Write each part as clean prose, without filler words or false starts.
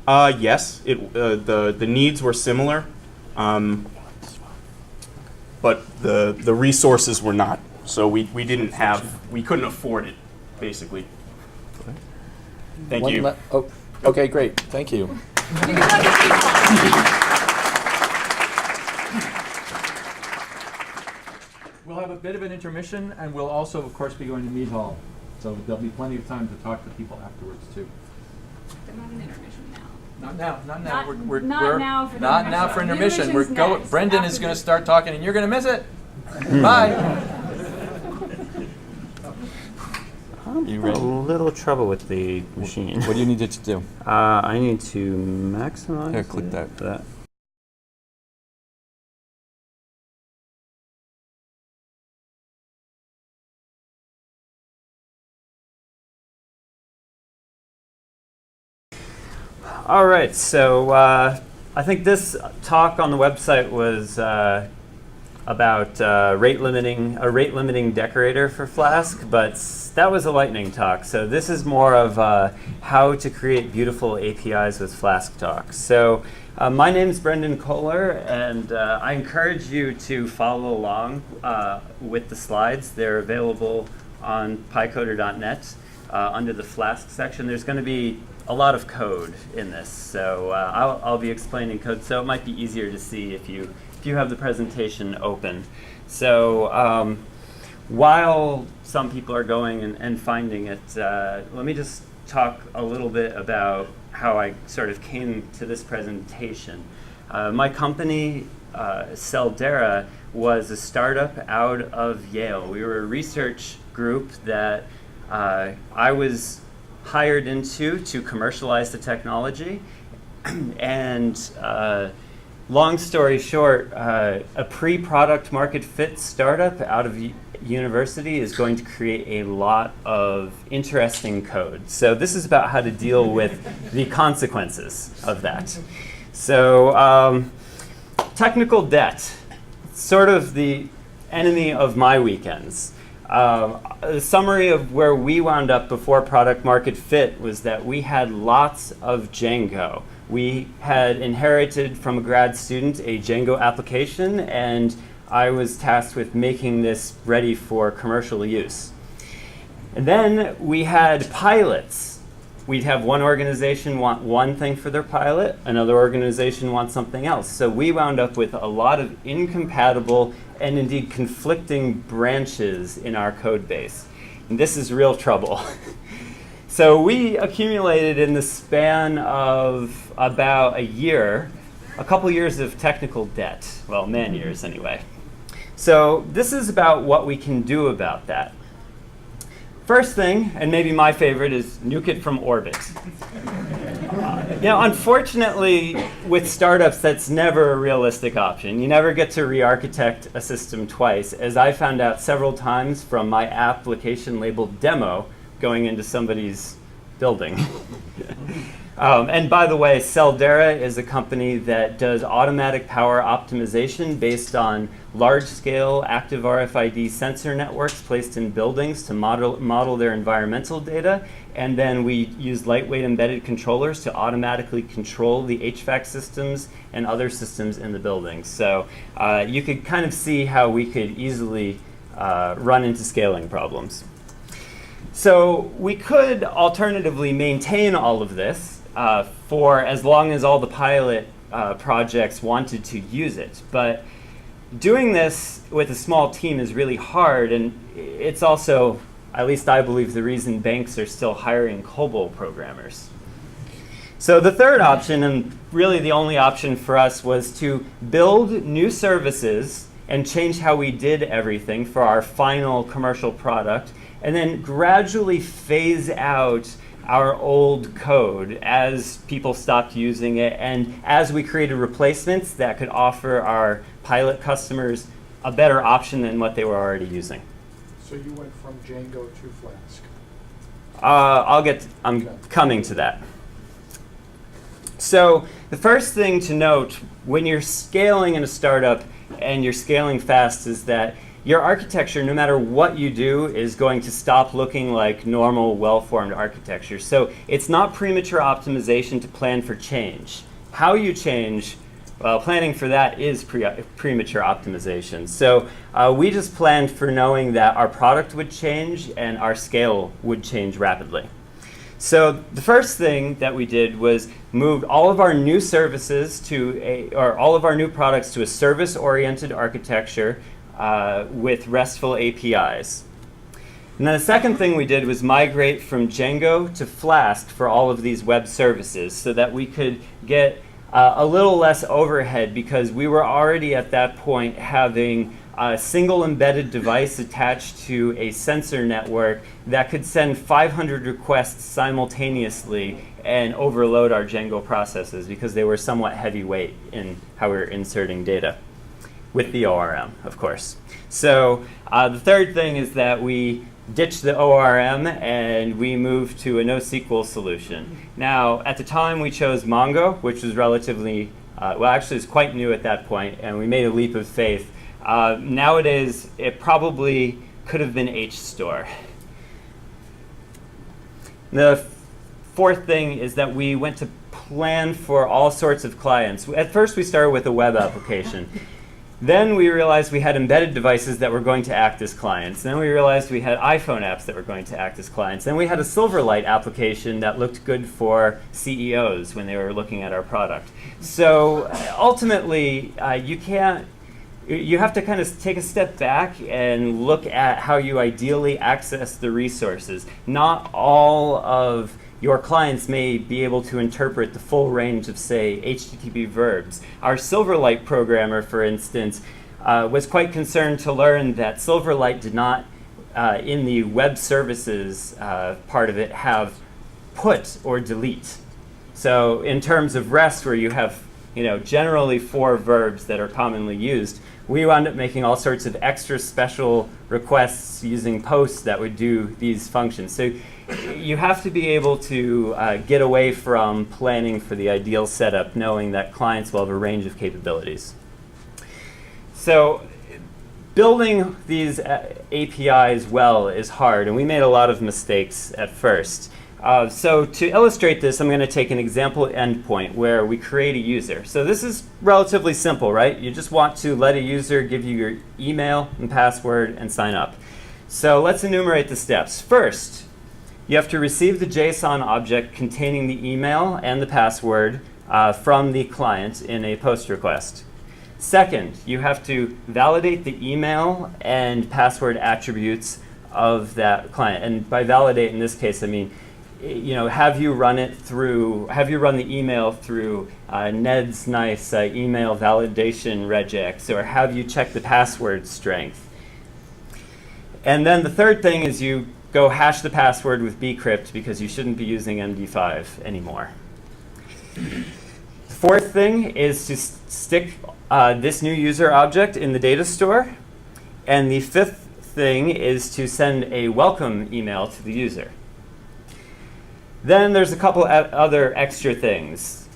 Yes, the needs were similar, but the resources were not. So we couldn't afford it, basically. Thank you. Okay, great. Thank you. We'll have a bit of an intermission, and we'll also, of course, be going to Mead Hall. So there'll be plenty of time to talk to people afterwards, too. But not an intermission now. Not now. Not Now for the now for intermission. We're going. next, Brendan is after going to this. start talking, and you're going to miss it. Bye. You A ready? little trouble with the machine. What do you need it to do? I need to maximize. Here, click that. All right, so I think this talk on the website was about a rate limiting decorator for Flask, but that was a lightning talk. So this is more of how to create beautiful APIs with Flask talk. So my name is Brendan Kohler, and I encourage you to follow along with the slides. They're available on pycoder.net under the Flask section. There's going to be a lot of code in this, so I'll be explaining code, so it might be easier to see if you have the presentation open. So while some people are going and finding it, let me just talk a little bit about how I sort of came to this presentation. My company, Celdera, was a startup out of Yale. We were a research group that I was hired into to commercialize the technology. And long story short, a pre-product market fit startup out of university is going to create a lot of interesting code. So this is about how to deal with the consequences of that. So technical debt, sort of the enemy of my weekends. A summary of where we wound up before product market fit was that we had lots of Django. We had inherited from a grad student a Django application, and I was tasked with making this ready for commercial use. And then we had pilots. We'd have one organization want one thing for their pilot, another organization want something else. So we wound up with a lot of incompatible and indeed conflicting branches in our code base. And this is real trouble. So we accumulated in the span of about a couple years of technical debt. Well, man years anyway. So this is about what we can do about that. First thing, and maybe my favorite, is nuke it from orbit. Unfortunately, with startups, that's never a realistic option. You never get to re-architect a system twice, as I found out several times from my application labeled demo going into somebody's building. And by the way, Celdera is a company that does automatic power optimization based on large-scale active RFID sensor networks placed in buildings to model their environmental data. And then we use lightweight embedded controllers to automatically control the HVAC systems and other systems in the building. So you could kind of see how we could easily run into scaling problems. So we could alternatively maintain all of this for as long as all the pilot projects wanted to use it. But doing this with a small team is really hard, and it's also, at least I believe, the reason banks are still hiring COBOL programmers. So the third option, and really the only option for us, was to build new services and change how we did everything for our final commercial product, and then gradually phase out our old code as people stopped using it, and as we created replacements that could offer our pilot customers a better option than what they were already using. So you went from Django to Flask. I'm coming to that. So the first thing to note when you're scaling in a startup and you're scaling fast is that your architecture, no matter what you do, is going to stop looking like normal, well-formed architecture. So it's not premature optimization to plan for change. How you change, well, planning for that is premature optimization. So we just planned for knowing that our product would change and our scale would change rapidly. So the first thing that we did was moved all of our new services or all of our new products to a service-oriented architecture with RESTful APIs. And then the second thing we did was migrate from Django to Flask for all of these web services so that we could get a little less overhead, because we were already at that point having a single embedded device attached to a sensor network that could send 500 requests simultaneously and overload our Django processes because they were somewhat heavyweight in how we were inserting data, with the ORM, of course. So the third thing is that we ditched the ORM and we moved to a NoSQL solution. Now, at the time we chose Mongo, which was relatively, well, actually it's quite new at that point, and we made a leap of faith. Nowadays, it probably could have been HStore. The fourth thing is that we went to plan for all sorts of clients. At first, we started with a web application. Then we realized we had embedded devices that were going to act as clients. Then we realized we had iPhone apps that were going to act as clients. Then we had a Silverlight application that looked good for CEOs when they were looking at our product. So ultimately, you have to kind of take a step back and look at how you ideally access the resources. Not all of your clients may be able to interpret the full range of, say, HTTP verbs. Our Silverlight programmer, for instance, was quite concerned to learn that Silverlight did not, in the web services part of it, have put or delete. So in terms of REST, where you have generally 4 verbs that are commonly used, we wound up making all sorts of extra special requests using posts that would do these functions. So you have to be able to get away from planning for the ideal setup, knowing that clients will have a range of capabilities. So building these APIs well is hard, and we made a lot of mistakes at first. So to illustrate this, I'm going to take an example endpoint where we create a user. So this is relatively simple, right? You just want to let a user give you your email and password and sign up. So let's enumerate the steps. First, you have to receive the JSON object containing the email and the password from the client in a POST request. Second, you have to validate the email and password attributes of that client. And by validate in this case, I mean, have you run the email through Ned's nice email validation regex, or have you checked the password strength? And then the third thing is you go hash the password with bcrypt, because you shouldn't be using MD5 anymore. The fourth thing is to stick this new user object in the data store. And the fifth thing is to send a welcome email to the user. Then there's a couple other extra things.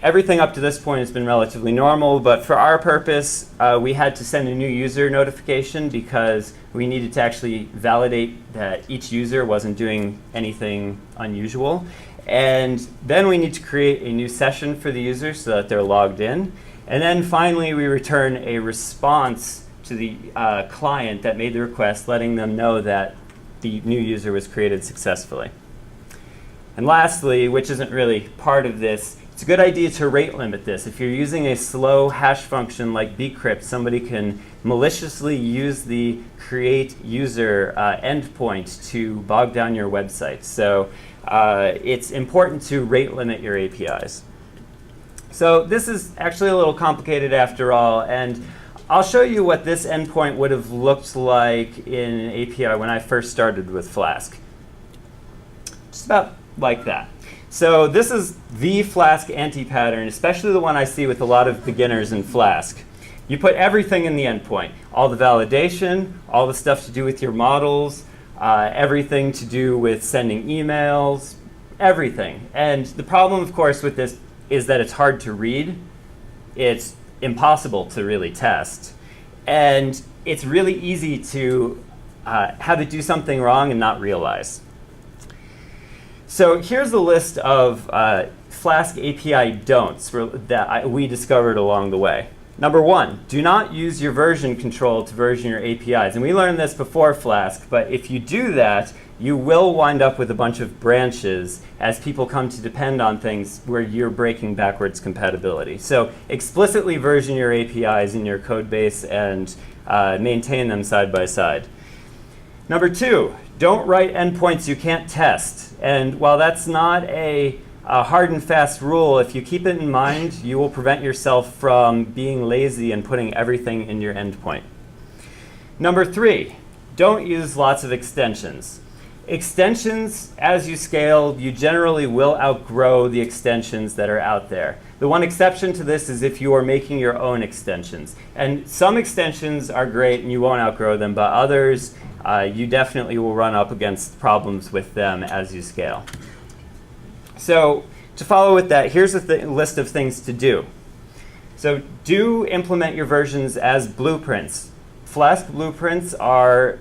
Everything up to this point has been relatively normal, but for our purpose, we had to send a new user notification because we needed to actually validate that each user wasn't doing anything unusual. And then we need to create a new session for the user so that they're logged in. And then finally, we return a response to the client that made the request, letting them know that the new user was created successfully. And lastly, which isn't really part of this, it's a good idea to rate limit this. If you're using a slow hash function like bcrypt, somebody can maliciously use the create user endpoint to bog down your website. So it's important to rate limit your APIs. So this is actually a little complicated after all, and I'll show you what this endpoint would have looked like in an API when I first started with Flask. Just about like that. So this is the Flask anti-pattern, especially the one I see with a lot of beginners in Flask. You put everything in the endpoint, all the validation, all the stuff to do with your models, everything to do with sending emails, everything. And the problem, of course, with this is that it's hard to read. It's impossible to really test. And it's really easy to have it do something wrong and not realize. So here's a list of Flask API Don'ts that we discovered along the way. Number 1, do not use your version control to version your APIs. And we learned this before Flask, but if you do that, you will wind up with a bunch of branches as people come to depend on things where you're breaking backwards compatibility. So explicitly version your APIs in your code base and maintain them side by side. Number 2, don't write endpoints you can't test. And while that's not a hard and fast rule, if you keep it in mind, you will prevent yourself from being lazy and putting everything in your endpoint. Number 3, don't use lots of extensions. Extensions, as you scale, you generally will outgrow the extensions that are out there. The one exception to this is if you are making your own extensions. And some extensions are great and you won't outgrow them, but others, you definitely will run up against problems with them as you scale. So to follow with that, here's a list of things to do. So do implement your versions as blueprints. Flask blueprints are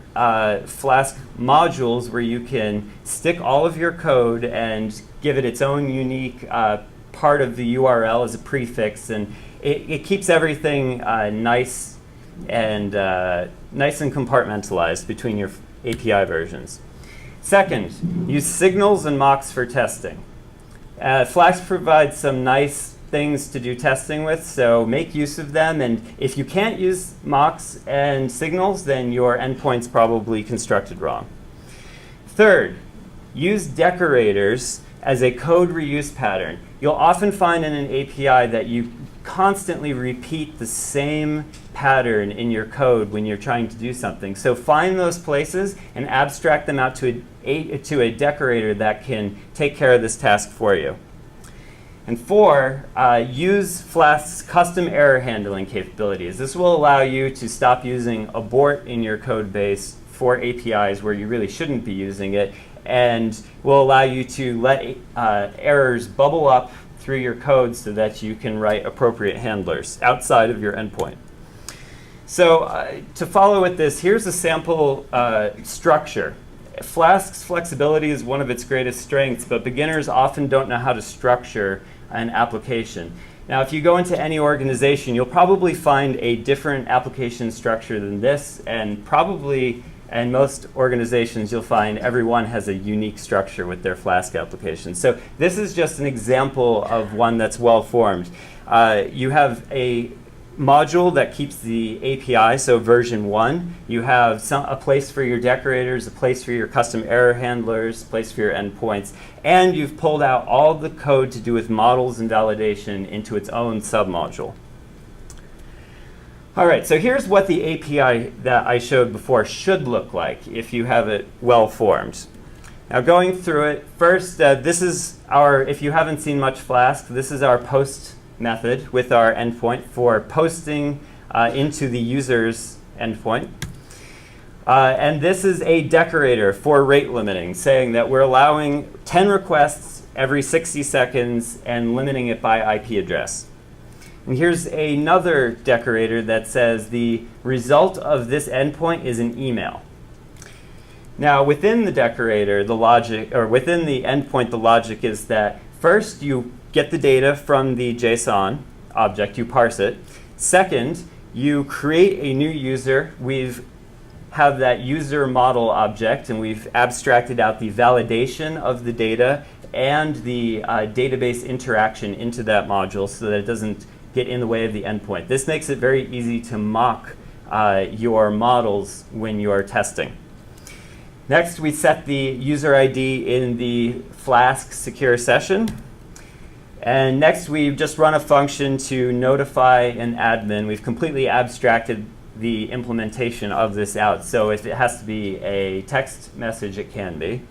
Flask modules where you can stick all of your code and give it its own unique part of the URL as a prefix, and it keeps everything nice and compartmentalized between your API versions. Second, use signals and mocks for testing. Flask provides some nice things to do testing with, so make use of them. And if you can't use mocks and signals, then your endpoint's probably constructed wrong. Third, use decorators as a code reuse pattern. You'll often find in an API that you constantly repeat the same pattern in your code when you're trying to do something. So find those places and abstract them out to a decorator that can take care of this task for you. And 4, use Flask's custom error handling capabilities. This will allow you to stop using abort in your code base for APIs where you really shouldn't be using it, and will allow you to let errors bubble up through your code so that you can write appropriate handlers outside of your endpoint. So to follow with this, here's a sample structure. Flask's flexibility is one of its greatest strengths, but beginners often don't know how to structure an application. Now, if you go into any organization, you'll probably find a different application structure than this, and probably in most organizations, you'll find everyone has a unique structure with their Flask application. So this is just an example of one that's well formed. You have a module that keeps the API, so version 1. You have a place for your decorators, a place for your custom error handlers, a place for your endpoints, and you've pulled out all the code to do with models and validation into its own submodule. All right, so here's what the API that I showed before should look like if you have it well formed. Now going through it, first, this is our, if you haven't seen much Flask, this is our post method with our endpoint for posting into the user's endpoint. And this is a decorator for rate limiting, saying that we're allowing 10 requests every 60 seconds and limiting it by IP address. And here's another decorator that says the result of this endpoint is an email. Now within the decorator, the logic, or within the endpoint, the logic is that first you get the data from the JSON object, you parse it. Second, you create a new user. We've have that user model object, and we've abstracted out the validation of the data and the database interaction into that module so that it doesn't get in the way of the endpoint. This makes it very easy to mock your models when you're testing. Next, we set the user ID in the Flask secure session. And next, we've just run a function to notify an admin. We've completely abstracted the implementation of this out. So if it has to be a text message, it can be.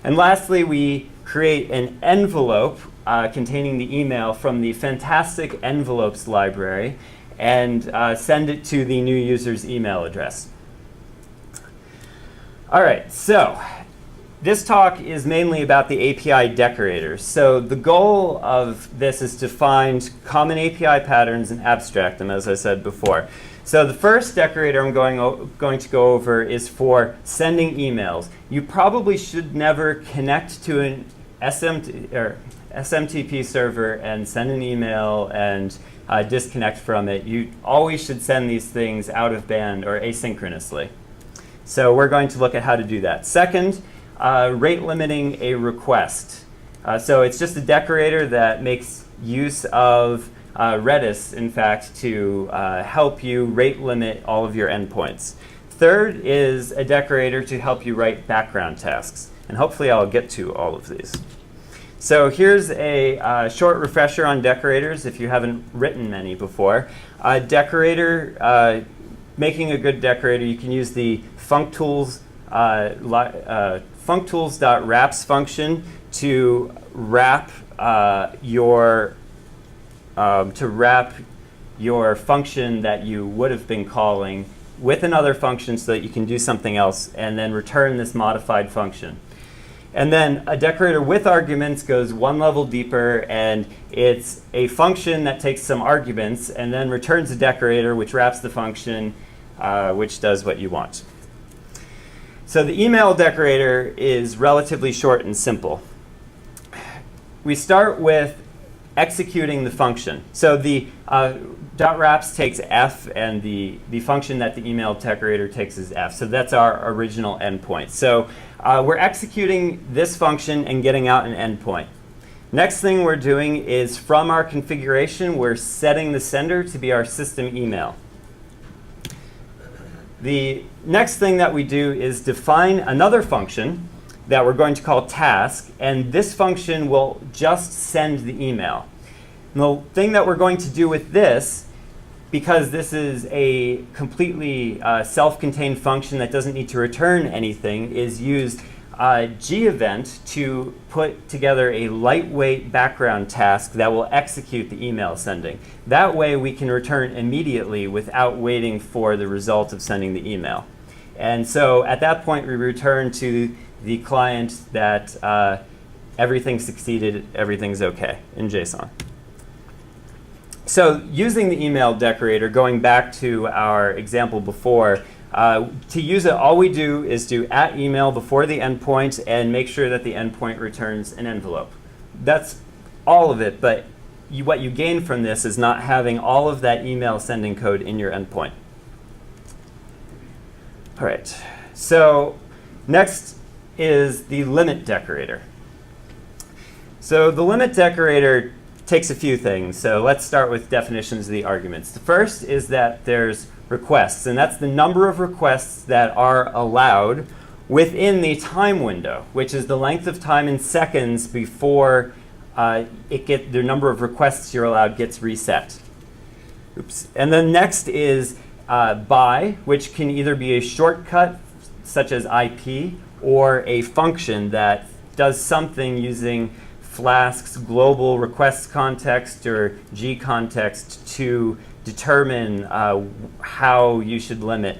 And lastly, we create an envelope containing the email from the fantastic envelopes library and send it to the new user's email address. All right, so this talk is mainly about the API decorators. So the goal of this is to find common API patterns and abstract them, as I said before. So the first decorator I'm going to go over is for sending emails. You probably should never connect to an SMTP server and send an email and disconnect from it. You always should send these things out of band or asynchronously. So we're going to look at how to do that. Second, rate limiting a request. So it's just a decorator that makes use of Redis, in fact, to help you rate limit all of your endpoints. Third is a decorator to help you write background tasks. And hopefully I'll get to all of these. So here's a short refresher on decorators if you haven't written many before. Decorator, making a good decorator, you can use the functools.wraps function to wrap your function that you would have been calling with another function so that you can do something else and then return this modified function. And then a decorator with arguments goes one level deeper, and it's a function that takes some arguments and then returns a decorator which wraps the function which does what you want. So the email decorator is relatively short and simple. We start with executing the function. So the .wraps takes f, and the function that the email decorator takes is f. So that's our original endpoint. So we're executing this function and getting out an endpoint. Next thing we're doing is from our configuration, we're setting the sender to be our system email. The next thing that we do is define another function that we're going to call task, and this function will just send the email. And the thing that we're going to do with this, because this is a completely self-contained function that doesn't need to return anything, is use gEvent to put together a lightweight background task that will execute the email sending. That way we can return immediately without waiting for the result of sending the email. And so at that point we return to the client that everything succeeded, everything's okay in JSON. So using the email decorator, going back to our example before, to use it, all we do is do @email before the endpoint and make sure that the endpoint returns an envelope. That's all of it, but what you gain from this is not having all of that email sending code in your endpoint. All right, so next is the limit decorator. So the limit decorator takes a few things. So let's start with definitions of the arguments. The first is that there's requests, and that's the number of requests that are allowed within the time window, which is the length of time in seconds before the number of requests you're allowed gets reset. Oops. And then next is by, which can either be a shortcut such as IP or a function that does something using Flask's global requests context or G context to determine how you should limit.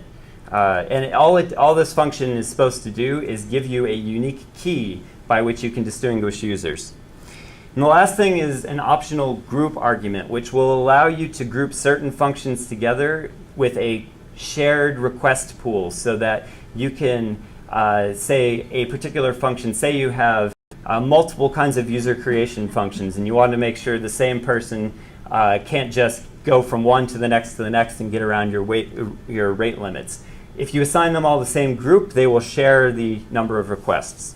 And all this function is supposed to do is give you a unique key by which you can distinguish users. And the last thing is an optional group argument, which will allow you to group certain functions together with a shared request pool so that you can say a particular function, say you have multiple kinds of user creation functions, and you want to make sure the same person can't just go from one to the next and get around your rate limits. If you assign them all the same group, they will share the number of requests.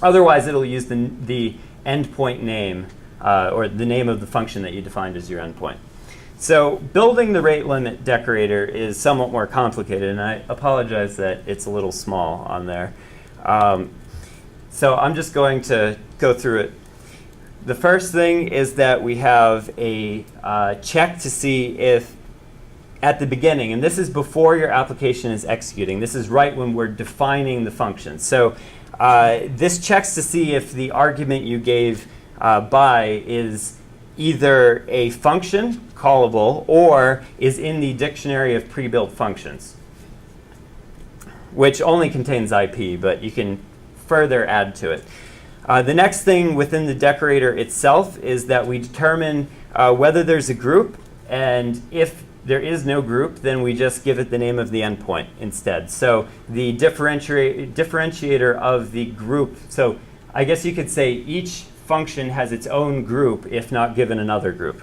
Otherwise, it'll use the endpoint name or the name of the function that you defined as your endpoint. So building the rate limit decorator is somewhat more complicated, and I apologize that it's a little small on there. So I'm just going to go through it. The first thing is that we have a check to see if at the beginning, and this is before your application is executing. This is right when we're defining the function. So this checks to see if the argument you gave by is either a function callable or is in the dictionary of pre-built functions, which only contains IP, but you can further add to it. The next thing within the decorator itself is that we determine whether there's a group, and if there is no group, then we just give it the name of the endpoint instead. So the differentiator of the group, so I guess you could say each function has its own group if not given another group.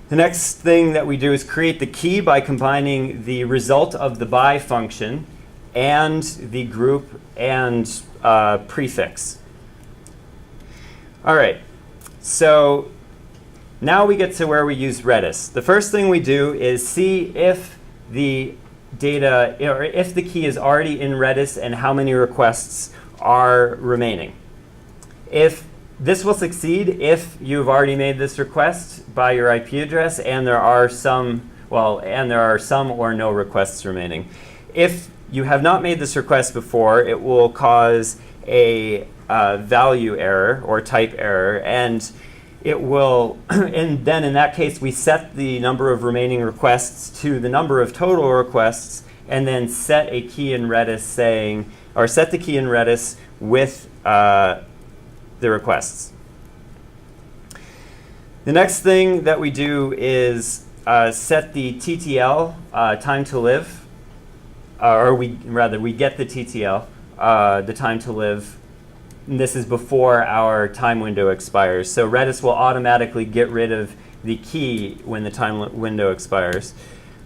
The next thing that we do is create the key by combining the result of the by function and the group and prefix. All right, so now we get to where we use Redis. The first thing we do is see if the data, or if the key is already in Redis and how many requests are remaining. If this will succeed if you've already made this request by your IP address and there are some or no requests remaining. If you have not made this request before, it will cause a value error or type error, and it will, and then in that case, we set the number of remaining requests to the number of total requests, and then set a key in Redis saying, or set the key in Redis with the requests. The next thing that we do is set the TTL, time to live, or we get the TTL, the time to live. And this is before our time window expires. So Redis will automatically get rid of the key when the time window expires.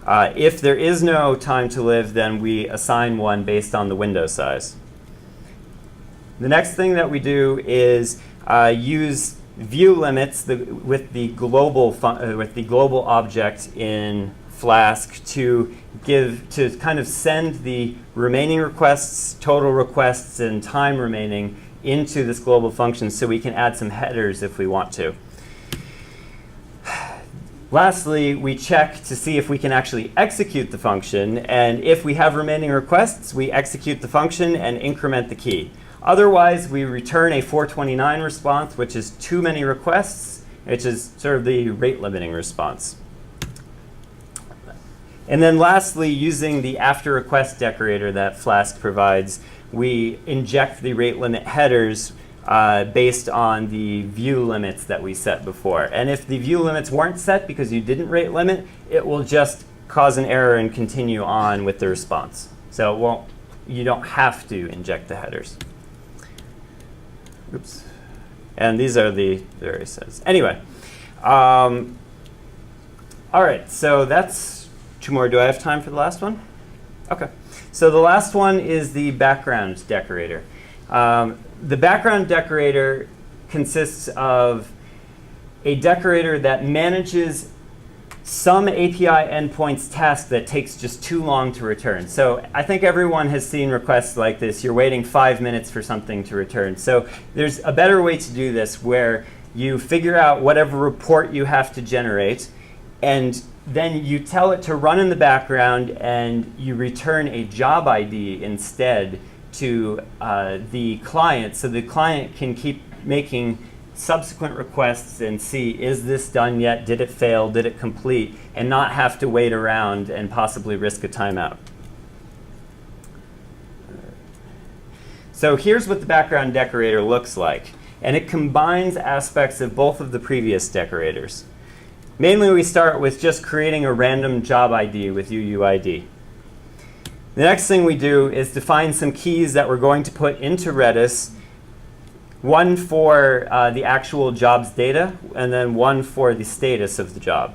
If there is no time to live, then we assign one based on the window size. The next thing that we do is use view limits with the global object in Flask to kind of send the remaining requests, total requests, and time remaining into this global function so we can add some headers if we want to. Lastly, we check to see if we can actually execute the function, and if we have remaining requests, we execute the function and increment the key. Otherwise, we return a 429 response, which is too many requests, which is sort of the rate limiting response. And then lastly, using the after request decorator that Flask provides, we inject the rate limit headers based on the view limits that we set before. And if the view limits weren't set because you didn't rate limit, it will just cause an error and continue on with the response. So you don't have to inject the headers. Oops. And these are the various sets. Anyway, all right, so that's two more. Do I have time for the last one? OK. So the last one is the background decorator. The background decorator consists of a decorator that manages some API endpoints task that takes just too long to return. So I think everyone has seen requests like this. You're waiting 5 minutes for something to return. So there's a better way to do this where you figure out whatever report you have to generate, and then you tell it to run in the background, and you return a job ID instead to the client, so the client can keep making subsequent requests and see, is this done yet? Did it fail? Did it complete? And not have to wait around and possibly risk a timeout. So here's what the background decorator looks like. And it combines aspects of both of the previous decorators. Mainly, we start with just creating a random job ID with UUID. The next thing we do is define some keys that we're going to put into Redis, one for the actual job's data, and then one for the status of the job.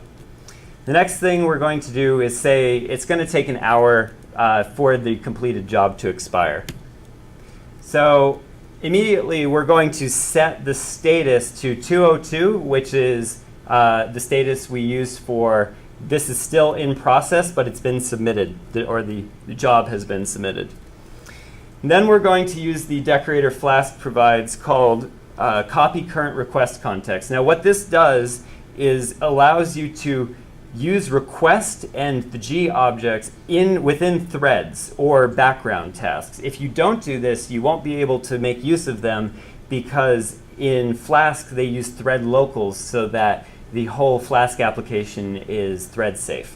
The next thing we're going to do is say it's going to take an hour for the completed job to expire. So immediately, we're going to set the status to 202, which is the status we use for this is still in process, but it's been submitted, or the job has been submitted. And then we're going to use the decorator Flask provides called copy current request context. Now what this does is allows you to use request and the G objects within threads or background tasks. If you don't do this, you won't be able to make use of them, because in Flask they use thread locals so that the whole Flask application is thread safe.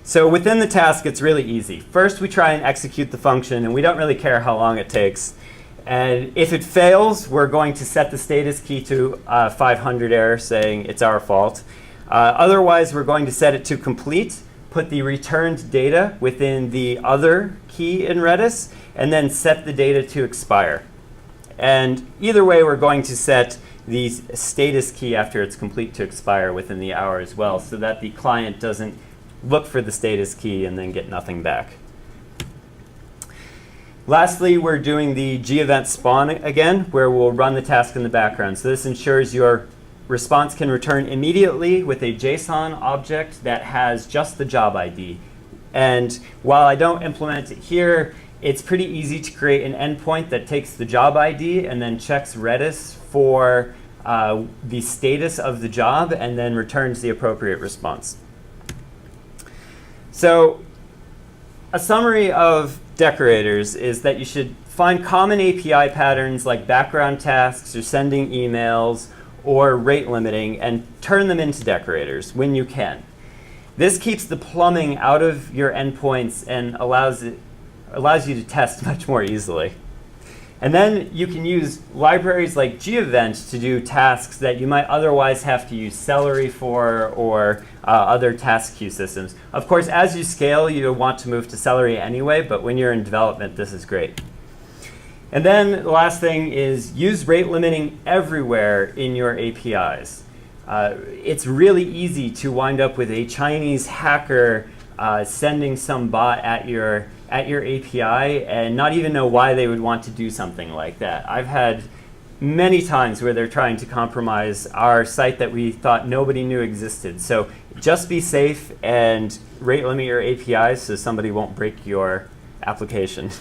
So within the task, it's really easy. First, we try and execute the function, and we don't really care how long it takes. And if it fails, we're going to set the status key to 500 error, saying it's our fault. Otherwise, we're going to set it to complete, put the returned data within the other key in Redis, and then set the data to expire. And either way, we're going to set the status key after it's complete to expire within the hour as well, so that the client doesn't look for the status key and then get nothing back. Lastly, we're doing the g-event spawn again, where we'll run the task in the background. So this ensures your response can return immediately with a JSON object that has just the job ID. And while I don't implement it here, it's pretty easy to create an endpoint that takes the job ID and then checks Redis for the status of the job and then returns the appropriate response. So a summary of decorators is that you should find common API patterns like background tasks or sending emails or rate limiting and turn them into decorators when you can. This keeps the plumbing out of your endpoints and allows you to test much more easily. And then you can use libraries like g-event to do tasks that you might otherwise have to use Celery for or other task queue systems. Of course, as you scale, you want to move to Celery anyway, but when you're in development, this is great. And then the last thing is use rate limiting everywhere in your APIs. It's really easy to wind up with a Chinese hacker sending some bot at your API and not even know why they would want to do something like that. I've had many times where they're trying to compromise our site that we thought nobody knew existed. So just be safe and rate limit your APIs so somebody won't break your application.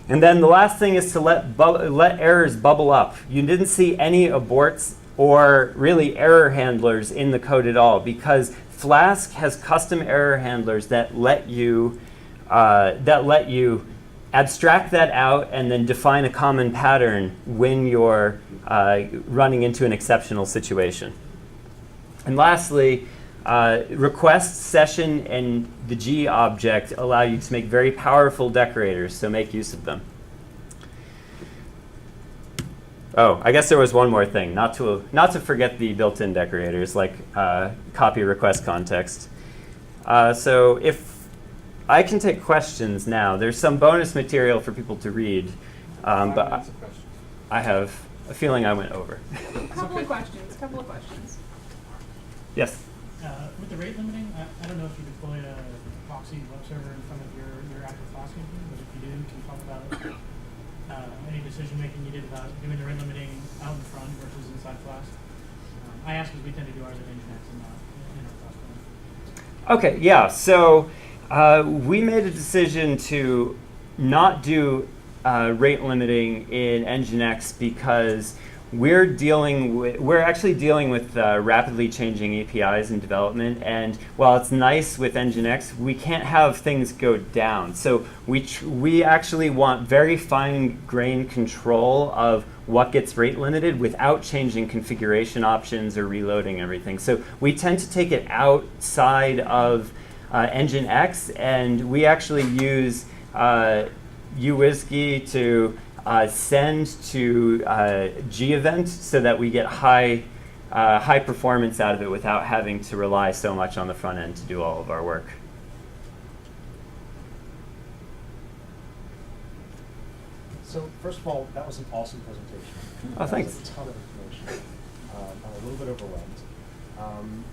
And then the last thing is to let errors bubble up. You didn't see any aborts or really error handlers in the code at all because Flask has custom error handlers that let you abstract that out and then define a common pattern when you're running into an exceptional situation. And lastly, request, session, and the G object allow you to make very powerful decorators, so make use of them. Oh, I guess there was one more thing, not to forget the built-in decorators like copy request context. So if I can take questions now, there's some bonus material for people to read, but I have a feeling I went over. Couple of questions. Yes? With the rate limiting, I don't know if you deploy a proxy web server in front of your active Flask API, but if you do, can you talk about any decision making you did about doing the rate limiting out in front versus inside Flask? I ask because we tend to do ours at Nginx and not in our Flask. Okay, yeah. So we made a decision to not do rate limiting in Nginx because we're actually dealing with rapidly changing APIs in development, and while it's nice with Nginx, we can't have things go down. So we actually want very fine-grained control of what gets rate limited without changing configuration options or reloading everything. So we tend to take it outside of Nginx, and we actually use uWSGI to send to g-event so that we get high performance out of it without having to rely so much on the front end to do all of our work. So first of all, that was an awesome presentation. Oh, thanks. That was a ton of information. I'm a little bit overwhelmed.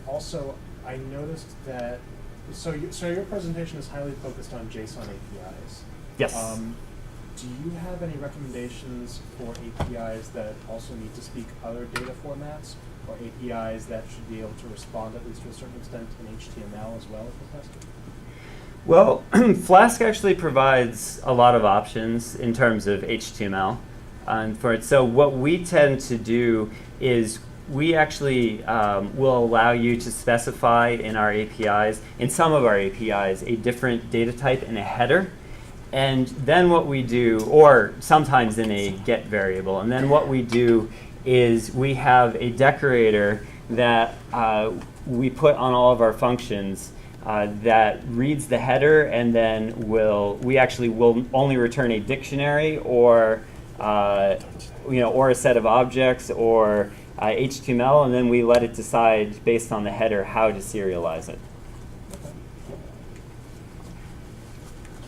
Also, I noticed that so your presentation is highly focused on JSON APIs. Yes. Do you have any recommendations for APIs that also need to speak other data formats, or APIs that should be able to respond at least to a certain extent in HTML as well as the testing? Well, Flask actually provides a lot of options in terms of HTML for it. So what we tend to do is we actually will allow you to specify in our APIs, in some of our APIs, a different data type in a header. And then what we do, or sometimes in a get variable, and then what we do is we have a decorator that we put on all of our functions that reads the header, and then we actually will only return a dictionary or or a set of objects or HTML, and then we let it decide based on the header how to serialize it.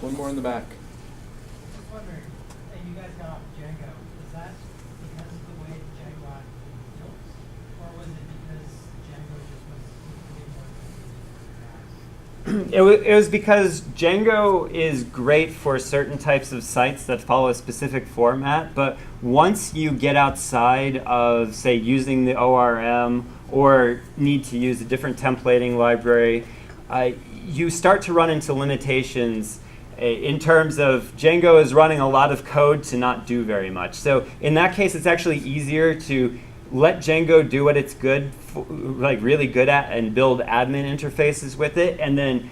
One more in the back. Just wondering, you guys got off Django. Is that because of the way Django got built, or was it because Django just was getting more It was because Django is great for certain types of sites that follow a specific format, but once you get outside of, say, using the ORM or need to use a different templating library, you start to run into limitations in terms of Django is running a lot of code to not do very much. So in that case, it's actually easier to let Django do what it's good, really good at, and build admin interfaces with it, and then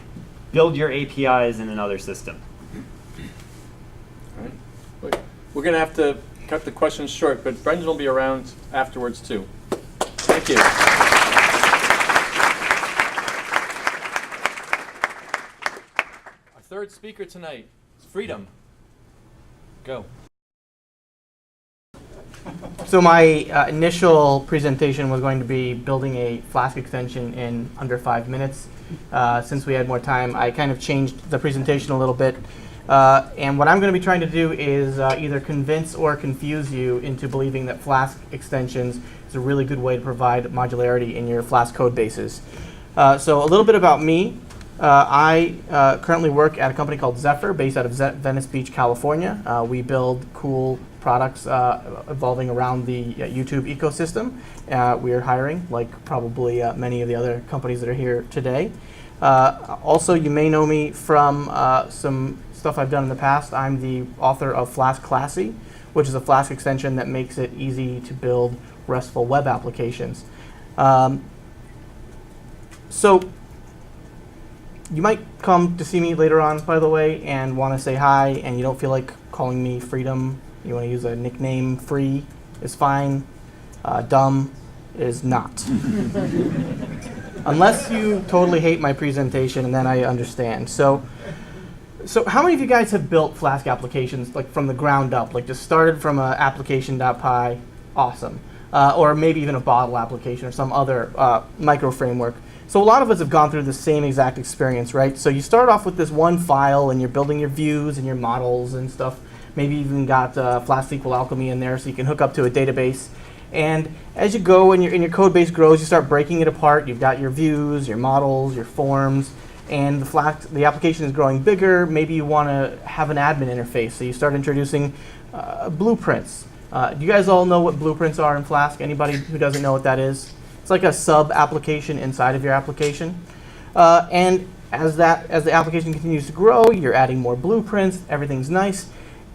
build your APIs in another system. All right. We're going to have to cut the questions short, but Brendan will be around afterwards too. Thank you. Our third speaker tonight is Freedom. Go. So my initial presentation was going to be building a Flask extension in under 5 minutes. Since we had more time, I kind of changed the presentation a little bit. And what I'm going to be trying to do is either convince or confuse you into believing that Flask extensions is a really good way to provide modularity in your Flask code bases. So a little bit about me. I currently work at a company called Zephyr, based out of Venice Beach, California. We build cool products evolving around the YouTube ecosystem. We are hiring, like probably many of the other companies that are here today. Also, you may know me from some stuff I've done in the past. I'm the author of Flask Classy, which is a Flask extension that makes it easy to build RESTful web applications. So you might come to see me later on, by the way, and want to say hi, and you don't feel like calling me Freedom. You want to use a nickname. Free is fine. Dumb is not. Unless you totally hate my presentation, and then I understand. So how many of you guys have built Flask applications like from the ground up, like just started from a application.py? Awesome. Or maybe even a bottle application or some other micro framework. So a lot of us have gone through the same exact experience, right? So you start off with this one file, and you're building your views and your models and stuff. Maybe even got Flask SQL Alchemy in there so you can hook up to a database. And as you go and your code base grows, you start breaking it apart. You've got your views, your models, your forms, and the application is growing bigger. Maybe you want to have an admin interface, so you start introducing blueprints. Do you guys all know what blueprints are in Flask? Anybody who doesn't know what that is? It's like a sub-application inside of your application. And as the application continues to grow, you're adding more blueprints. Everything's nice.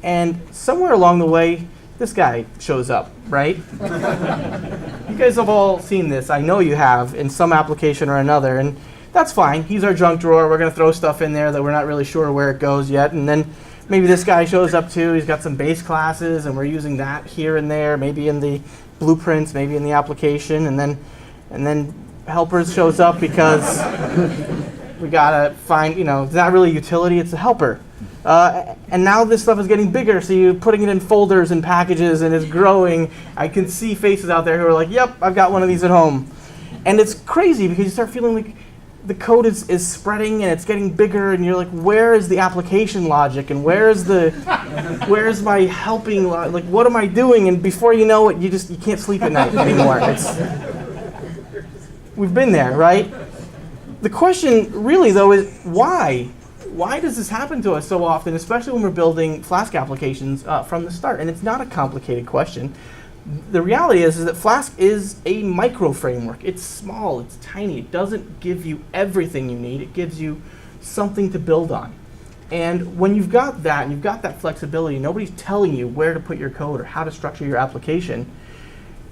And somewhere along the way, this guy shows up, right? You guys have all seen this. I know you have in some application or another. And that's fine. He's our junk drawer. We're going to throw stuff in there that we're not really sure where it goes yet. And then maybe this guy shows up too. He's got some base classes, and we're using that here and there, maybe in the blueprints, maybe in the application. And then helpers shows up because we got to find, it's not really a utility, it's a helper. And now this stuff is getting bigger, so you're putting it in folders and packages, and it's growing. I can see faces out there who are like, yep, I've got one of these at home. And it's crazy because you start feeling like the code is spreading and it's getting bigger, and you're like, where is the application logic, and where's my helping like what am I doing? And before you know it, you can't sleep at night anymore. We've been there, right? The question really though is why? Why does this happen to us so often, especially when we're building Flask applications from the start? And it's not a complicated question. The reality is that Flask is a micro framework. It's small, it's tiny. It doesn't give you everything you need. It gives you something to build on. And when you've got that, and you've got that flexibility, nobody's telling you where to put your code or how to structure your application,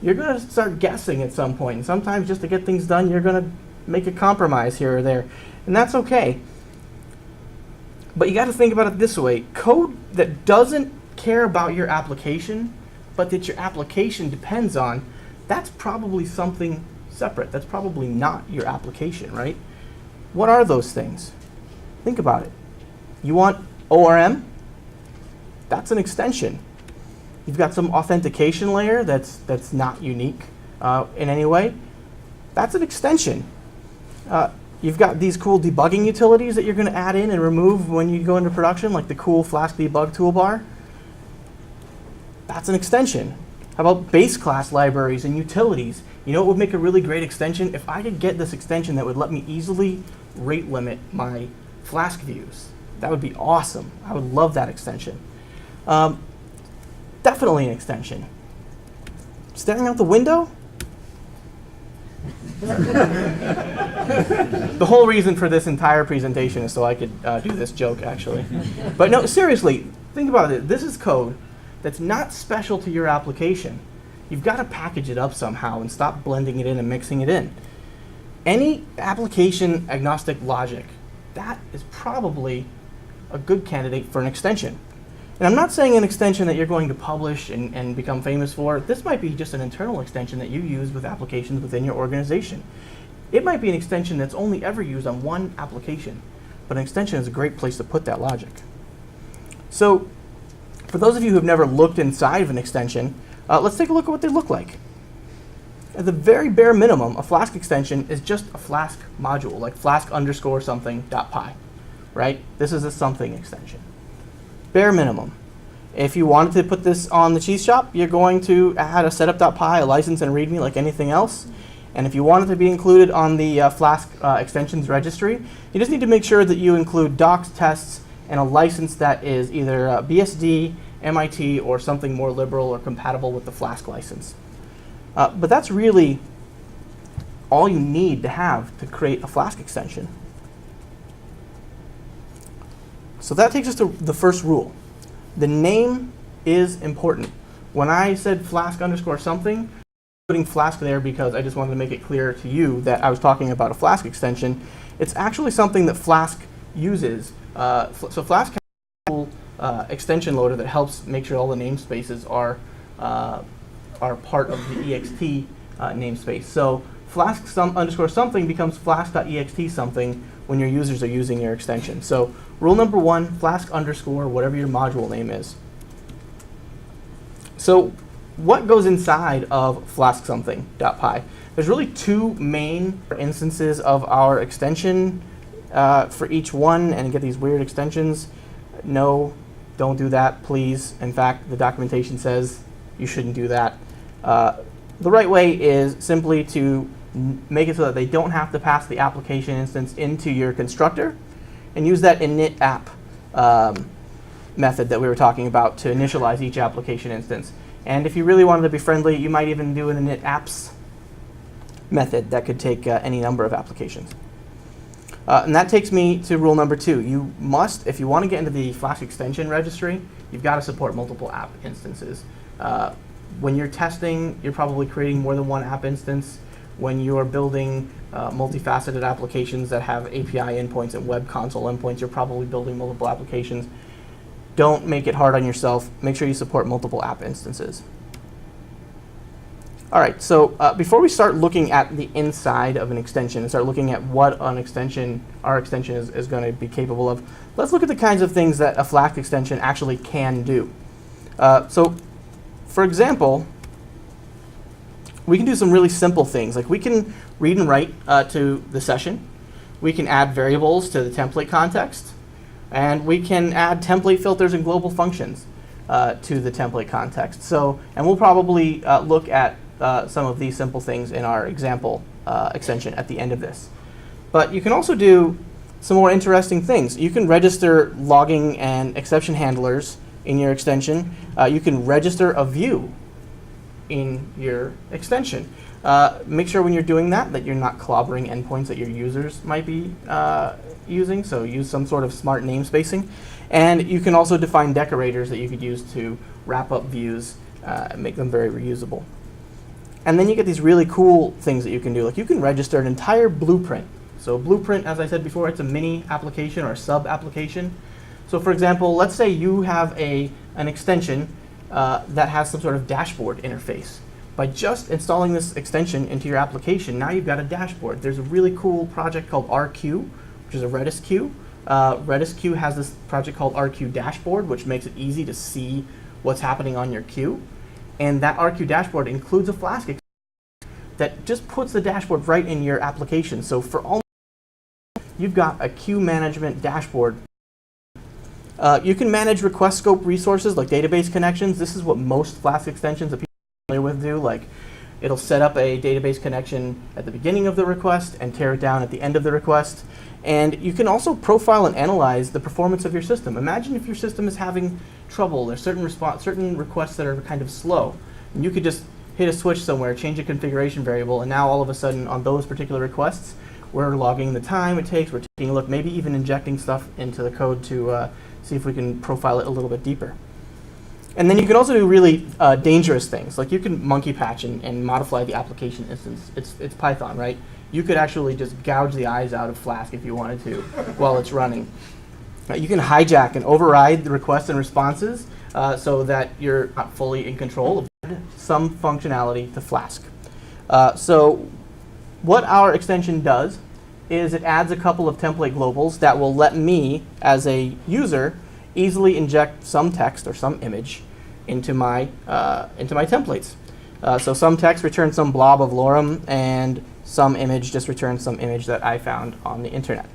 you're going to start guessing at some point. And sometimes just to get things done, you're going to make a compromise here or there. And that's okay. But you got to think about it this way. Code that doesn't care about your application, but that your application depends on, that's probably something separate. That's probably not your application, right? What are those things? Think about it. You want ORM? That's an extension. You've got some authentication layer that's not unique. in any way, that's an extension. You've got these cool debugging utilities that you're going to add in and remove when you go into production, like the cool Flask debug toolbar. That's an extension. How about base class libraries and utilities? You know what would make a really great extension? If I could get this extension that would let me easily rate limit my Flask views. That would be awesome. I would love that extension. Definitely an extension. Staring out the window? The whole reason for this entire presentation is so I could do this joke, actually. But no, seriously, think about it. This is code that's not special to your application. You've got to package it up somehow and stop blending it in and mixing it in. Any application agnostic logic, that is probably a good candidate for an extension. And I'm not saying an extension that you're going to publish and become famous for. This might be just an internal extension that you use with applications within your organization. It might be an extension that's only ever used on one application, but an extension is a great place to put that logic. So for those of you who have never looked inside of an extension, let's take a look at what they look like. At the very bare minimum, a Flask extension is just a Flask module, like Flask underscore something.py, right? This is a something extension. Bare minimum. If you wanted to put this on the cheese shop, you're going to add a setup.py, a license, and a readme like anything else. And if you want it to be included on the Flask extensions registry, you just need to make sure that you include docs, tests, and a license that is either BSD, MIT, or something more liberal or compatible with the Flask license. But that's really all you need to have to create a Flask extension. So that takes us to the first rule. The name is important. When I said Flask underscore something, I'm putting Flask there because I just wanted to make it clear to you that I was talking about a Flask extension. It's actually something that Flask uses. So Flask has a cool extension loader that helps make sure all the namespaces are part of the ext namespace. So Flask underscore something becomes flask.ext something when your users are using your extension. So rule number one, Flask underscore whatever your module name is. So what goes inside of Flask something.py? There's really two main instances of our extension for each one, and get these weird extensions. No, don't do that, please. In fact, the documentation says you shouldn't do that. The right way is simply to make it so that they don't have to pass the application instance into your constructor, and use that init app method that we were talking about to initialize each application instance. And if you really wanted to be friendly, you might even do an init apps method that could take any number of applications. And that takes me to rule number two. You must, if you want to get into the Flask extension registry, you've got to support multiple app instances. When you're testing, you're probably creating more than one app instance. When you're building multifaceted applications that have API endpoints and web console endpoints, you're probably building multiple applications. Don't make it hard on yourself. Make sure you support multiple app instances. All right, so before we start looking at the inside of an extension and start looking at what our extension is going to be capable of, let's look at the kinds of things that a Flask extension actually can do. So, for example, we can do some really simple things. Like we can read and write to the session. We can add variables to the template context. And we can add template filters and global functions to the template context. So, and we'll probably look at some of these simple things in our example extension at the end of this. But you can also do some more interesting things. You can register logging and exception handlers in your extension. You can register a view in your extension. Make sure when you're doing that you're not clobbering endpoints that your users might be using, so use some sort of smart namespacing. And you can also define decorators that you could use to wrap up views and make them very reusable. And then you get these really cool things that you can do. Like you can register an entire blueprint. So blueprint, as I said before, it's a mini application or a sub-application. So for example, let's say you have an extension that has some sort of dashboard interface. By just installing this extension into your application, now you've got a dashboard. There's a really cool project called RQ, which is a Redis queue. Redis queue has this project called RQ Dashboard, which makes it easy to see what's happening on your queue. And that RQ Dashboard includes a Flask extension. that just puts the dashboard right in your application. So for all, you've got a queue management dashboard. You can manage request scope resources like database connections. This is what most Flask extensions that people are familiar with do. Like, it'll set up a database connection at the beginning of the request and tear it down at the end of the request. And you can also profile and analyze the performance of your system. Imagine if your system is having trouble. There's certain requests that are kind of slow. And you could just hit a switch somewhere, change a configuration variable, and now all of a sudden on those particular requests, we're logging the time it takes, we're taking a look, maybe even injecting stuff into the code to see if we can profile it a little bit deeper. And then you can also do really dangerous things. Like you can monkey patch and modify the application instance. It's Python, right? You could actually just gouge the eyes out of Flask if you wanted to while it's running. You can hijack and override the requests and responses so that you're not fully in control of some functionality to Flask. So what our extension does is it adds a couple of template globals that will let me, as a user, easily inject some text or some image into my templates. So some text returns some blob of lorem, and some image just returns some image that I found on the internet.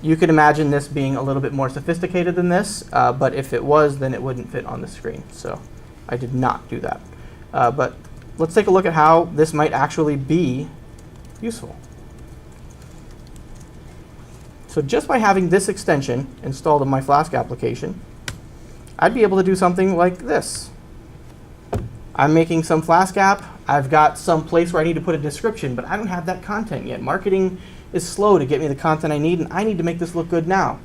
You could imagine this being a little bit more sophisticated than this, but if it was, then it wouldn't fit on the screen. So I did not do that. But let's take a look at how this might actually be useful. So just by having this extension installed in my Flask application, I'd be able to do something like this. I'm making some Flask app. I've got some place where I need to put a description, but I don't have that content yet. Marketing is slow to get me the content I need, and I need to make this look good now.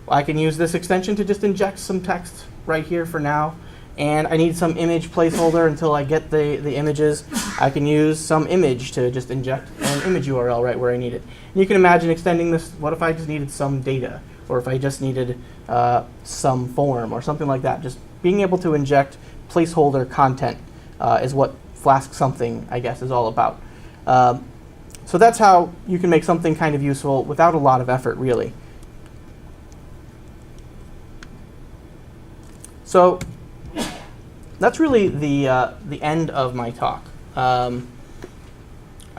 I can use this extension to just inject some text right here for now, and I need some image placeholder until I get the images. I can use some image to just inject an image URL right where I need it. And you can imagine extending this. What if I just needed some data, or if I just needed some form or something like that? Just being able to inject placeholder content is what Flask something, I guess, is all about. So that's how you can make something kind of useful without a lot of effort, really. So that's really the end of my talk. I've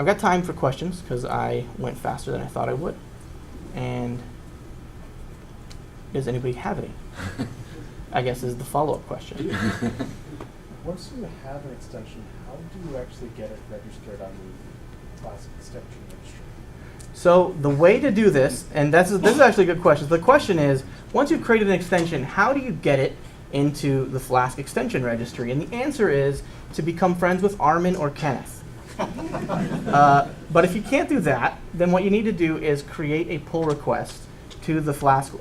got time for questions because I went faster than I thought I would. And does anybody have any? I guess is the follow-up question. Once you have an extension, how do you actually get it registered on the Flask extension registry? So the way to do this, and this is actually a good question. The question is, once you've created an extension, how do you get it into the Flask extension registry? And the answer is to become friends with Armin or Kenneth. But if you can't do that, then what you need to do is create a pull request to the Flask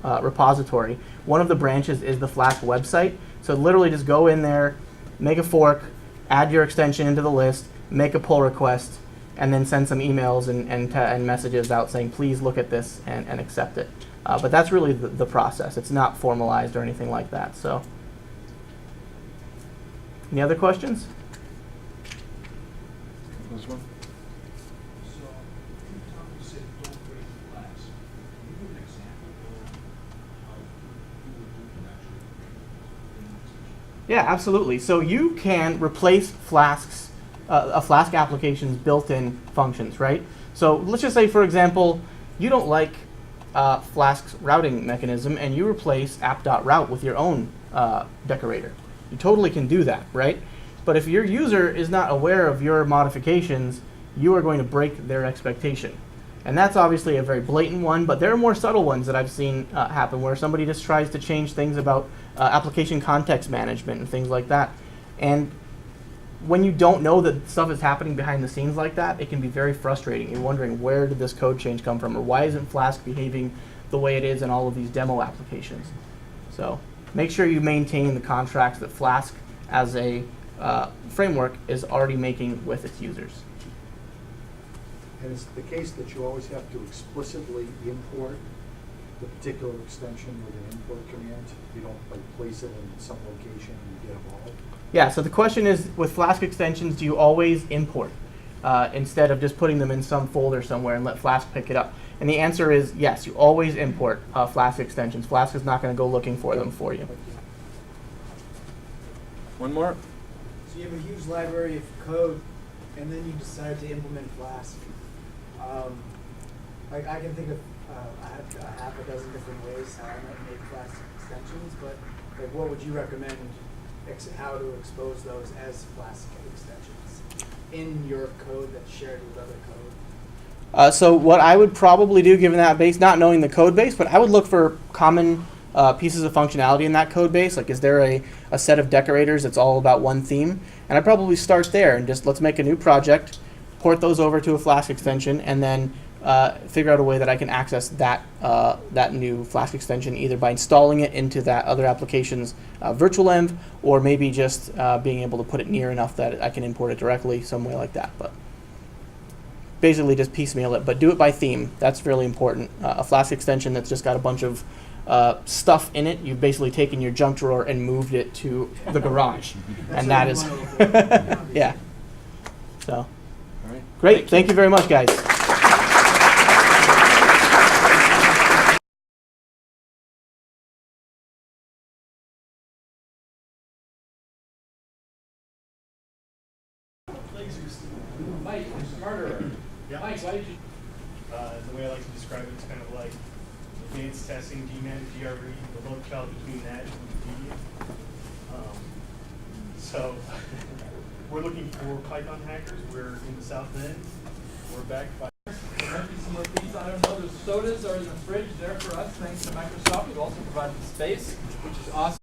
repository. One of the branches is the Flask website. So literally just go in there, make a fork, add your extension into the list, make a pull request, and then send some emails and messages out saying, please look at this and accept it. But that's really the process. It's not formalized or anything like that. So, any other questions? This one? So, you said don't break Flask. Can you give an example of how you would do it actually? Yeah, absolutely. So you can replace Flask's a Flask application's built-in functions, right? So let's just say, for example, you don't like Flask's routing mechanism, and you replace app.route with your own decorator. You totally can do that, right? But if your user is not aware of your modifications, you are going to break their expectation. And that's obviously a very blatant one, but there are more subtle ones that I've seen happen where somebody just tries to change things about application context management and things like that. And when you don't know that stuff is happening behind the scenes like that, it can be very frustrating. You're wondering, where did this code change come from, or why isn't Flask behaving the way it is in all of these demo applications? So make sure you maintain the contracts that Flask as a framework is already making with its users. And is it the case that you always have to explicitly import the particular extension with an import command? You don't like place it in some location and you get them all? Yeah, so the question is, with Flask extensions, do you always import instead of just putting them in some folder somewhere and let Flask pick it up? And the answer is yes, you always import Flask extensions. Flask is not going to go looking for them for you. One more? So you have a huge library of code, and then you decide to implement Flask. Like I can think of a half a dozen different ways how I might make Flask extensions, but like what would you recommend how to expose those as Flask extensions in your code that's shared with other code? So what I would probably do, given that base, not knowing the code base, but I would look for common pieces of functionality in that code base. Like, is there a set of decorators that's all about one theme? And I'd probably start there and just let's make a new project, port those over to a Flask extension, and then figure out a way that I can access that that new Flask extension either by installing it into that other application's virtual env, or maybe just being able to put it near enough that I can import it directly, some way like that. But basically just piecemeal it, but do it by theme. That's really important. A Flask extension that's just got a bunch of stuff in it, you've basically taken your junk drawer and moved it to the garage. And that is, yeah. So, All right. great. Thank you very much, guys. Mike, murderer. Yeah. Mike, why did you? The way I like to describe it is kind of like advanced testing, DMAT, GRE, the love child between that and Wikipedia. So we're looking for Python hackers. We're in the South End. We're backed by. There might be some of these. I don't know. There's sodas are in the fridge there for us, thanks to Microsoft, who also provided the space, which is awesome.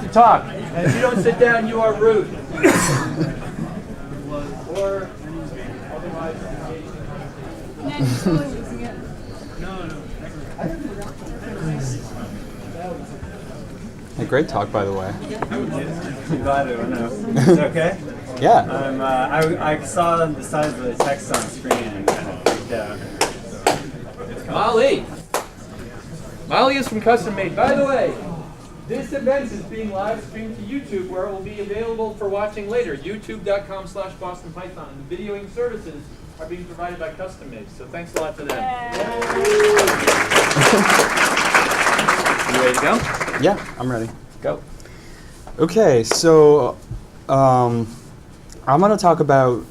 To talk. And if you don't sit down, you are rude. Or otherwise engaged in conversation. Yeah, you're totally losing it. Hey, great talk, by the way. I'm glad to know. It's okay? Yeah. I saw the size of the text on screen and kind of freaked out. Molly is from Custom Made. By the way, this event is being live streamed to YouTube, where it will be available for watching later. YouTube.com/BostonPython. And the videoing services are being provided by Custom Made. So thanks a lot to them. You ready to go? Yeah, I'm ready. Go. Okay, so I'm going to talk about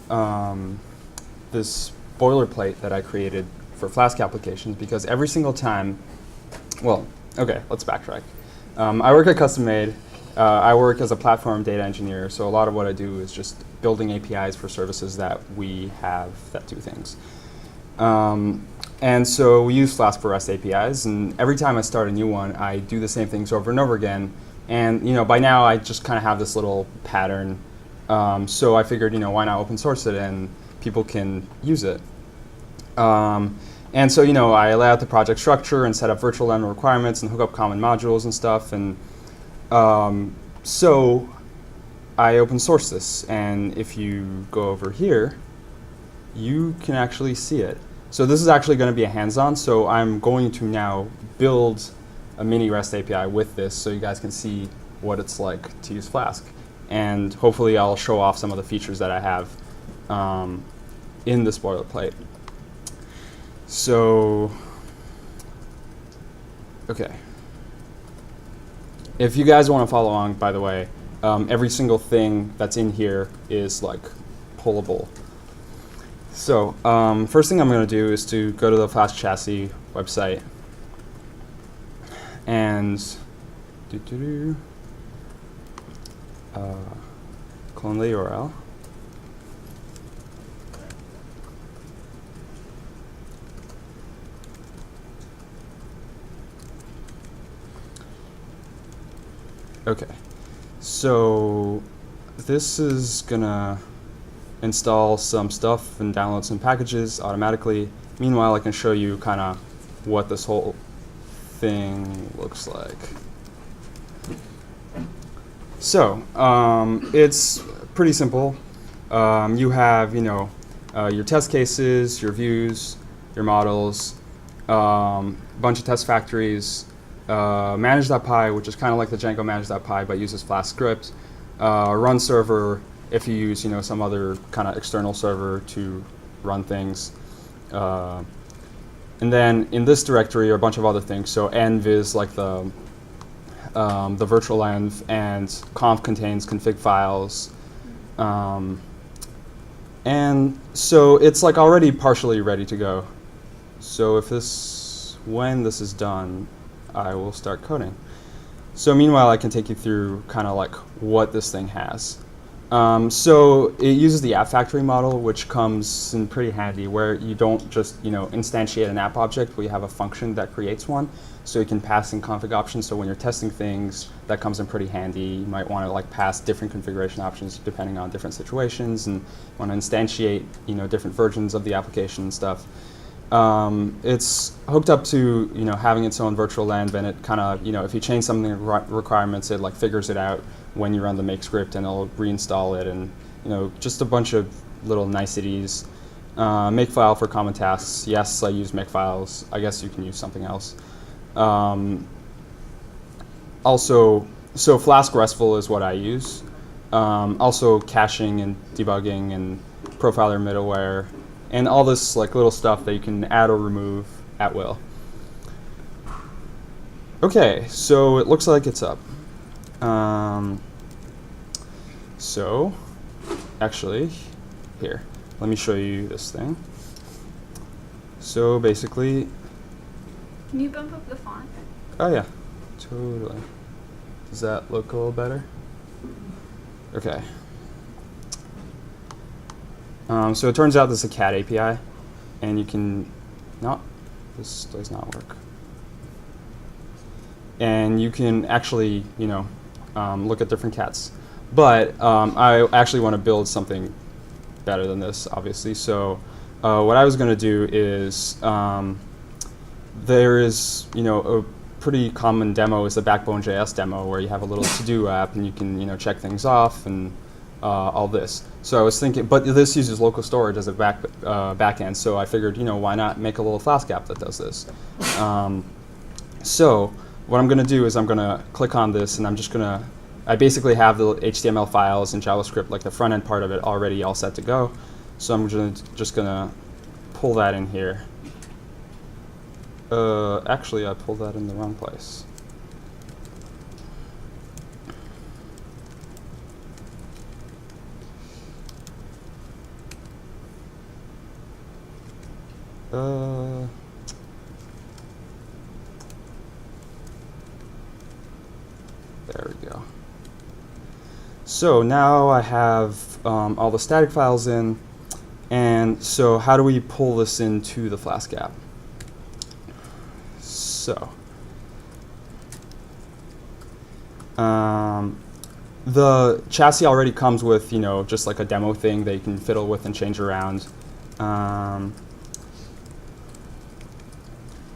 this boilerplate that I created for Flask applications, because every single time, well, okay, let's backtrack. I work at Custom Made. I work as a platform data engineer, so a lot of what I do is just building APIs for services that we have that do things. And so we use Flask for REST APIs, and every time I start a new one, I do the same things over and over again. And by now I just kind of have this little pattern. So I figured, why not open source it and people can use it. And so, I lay out the project structure and set up virtual env requirements and hook up common modules and stuff. And so I open source this. And if you go over here, you can actually see it. So this is actually going to be a hands-on. So I'm going to now build a mini REST API with this so you guys can see what it's like to use Flask. And hopefully I'll show off some of the features that I have in this boilerplate. So, okay. If you guys want to follow along, by the way, every single thing that's in here is like pullable. So, first thing I'm going to do is to go to the Flask chassis website and clone the URL. Okay, so this is gonna install some stuff and download some packages automatically. Meanwhile, I can show you kind of what this whole thing looks like. So it's pretty simple. You have your test cases, your views, your models, bunch of test factories. Manage.py, which is kind of like the Django manage.py but uses Flask script. Run server if you use some other kind of external server to run things. And then in this directory are a bunch of other things. So env is like the virtual env, and conf contains config files. And so it's like already partially ready to go. So when this is done, I will start coding. So meanwhile, I can take you through kind of like what this thing has. So it uses the app factory model, which comes in pretty handy, where you don't just instantiate an app object, we have a function that creates one. So you can pass in config options. So when you're testing things, that comes in pretty handy. You might want to like pass different configuration options depending on different situations, and want to instantiate different versions of the application and stuff. It's hooked up to having its own virtual env, and it kind of if you change something in requirements, it like figures it out when you run the make script, and it'll reinstall it, and just a bunch of little niceties. Makefile for common tasks. Yes, I use makefiles. I guess you can use something else. Also, so Flask RESTful is what I use. Also caching and debugging and profiler middleware. And all this like little stuff that you can add or remove at will. Okay, so it looks like it's up. So actually, here, let me show you this thing. So basically, Can you bump up the font? oh yeah, totally. Does that look a little better? Okay. So it turns out this is a CAD API, and you can, no, this does not work. And you can actually, look at different cats. But I actually want to build something better than this, obviously. So what I was going to do is there is, a pretty common demo is the Backbone.js demo where you have a little to-do app and you can, check things off and all this. So I was thinking, but this uses local storage as a backend. So I figured, why not make a little Flask app that does this? So what I'm going to do is I'm going to click on this and I'm just going to, I basically have the HTML files and JavaScript, like the front end part of it, already all set to go. So I'm just going to pull that in here. Actually, I pulled that in the wrong place. There we go. So now I have all the static files in, and so how do we pull this into the Flask app? So the chassis already comes with, just like a demo thing that you can fiddle with and change around.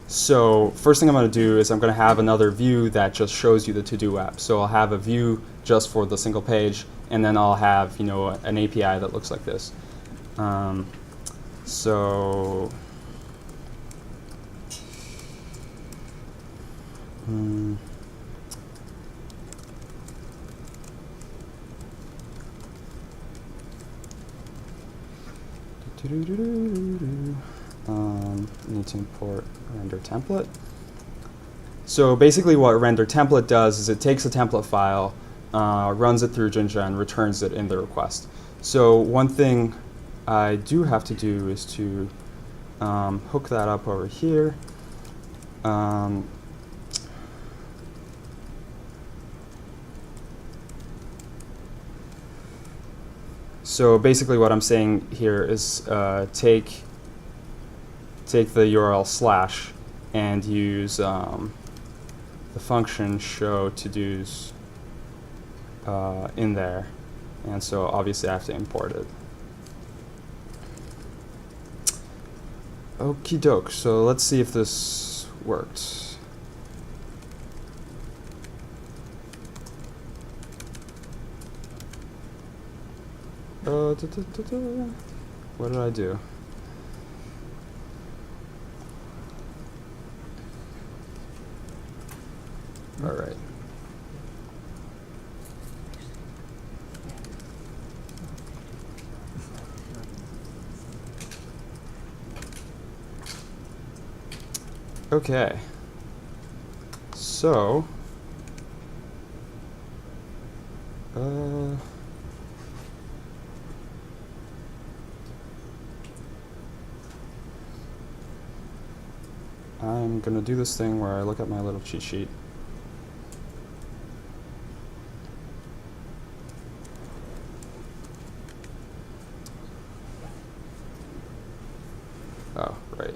So first thing I'm going to do is I'm going to have another view that just shows you the to-do app. So I'll have a view just for the single page, and then I'll have an API that looks like this. So need to import render template. So basically what render template does is it takes a template file, runs it through Jinja, and returns it in the request. So one thing I do have to do is to hook that up over here. So basically what I'm saying here is take the URL slash and use the function show to-dos in there. And so obviously I have to import it. Okie doke, so let's see if this worked. What did I do? All right. Okay. So, I'm going to do this thing where I look at my little cheat sheet. Oh, right.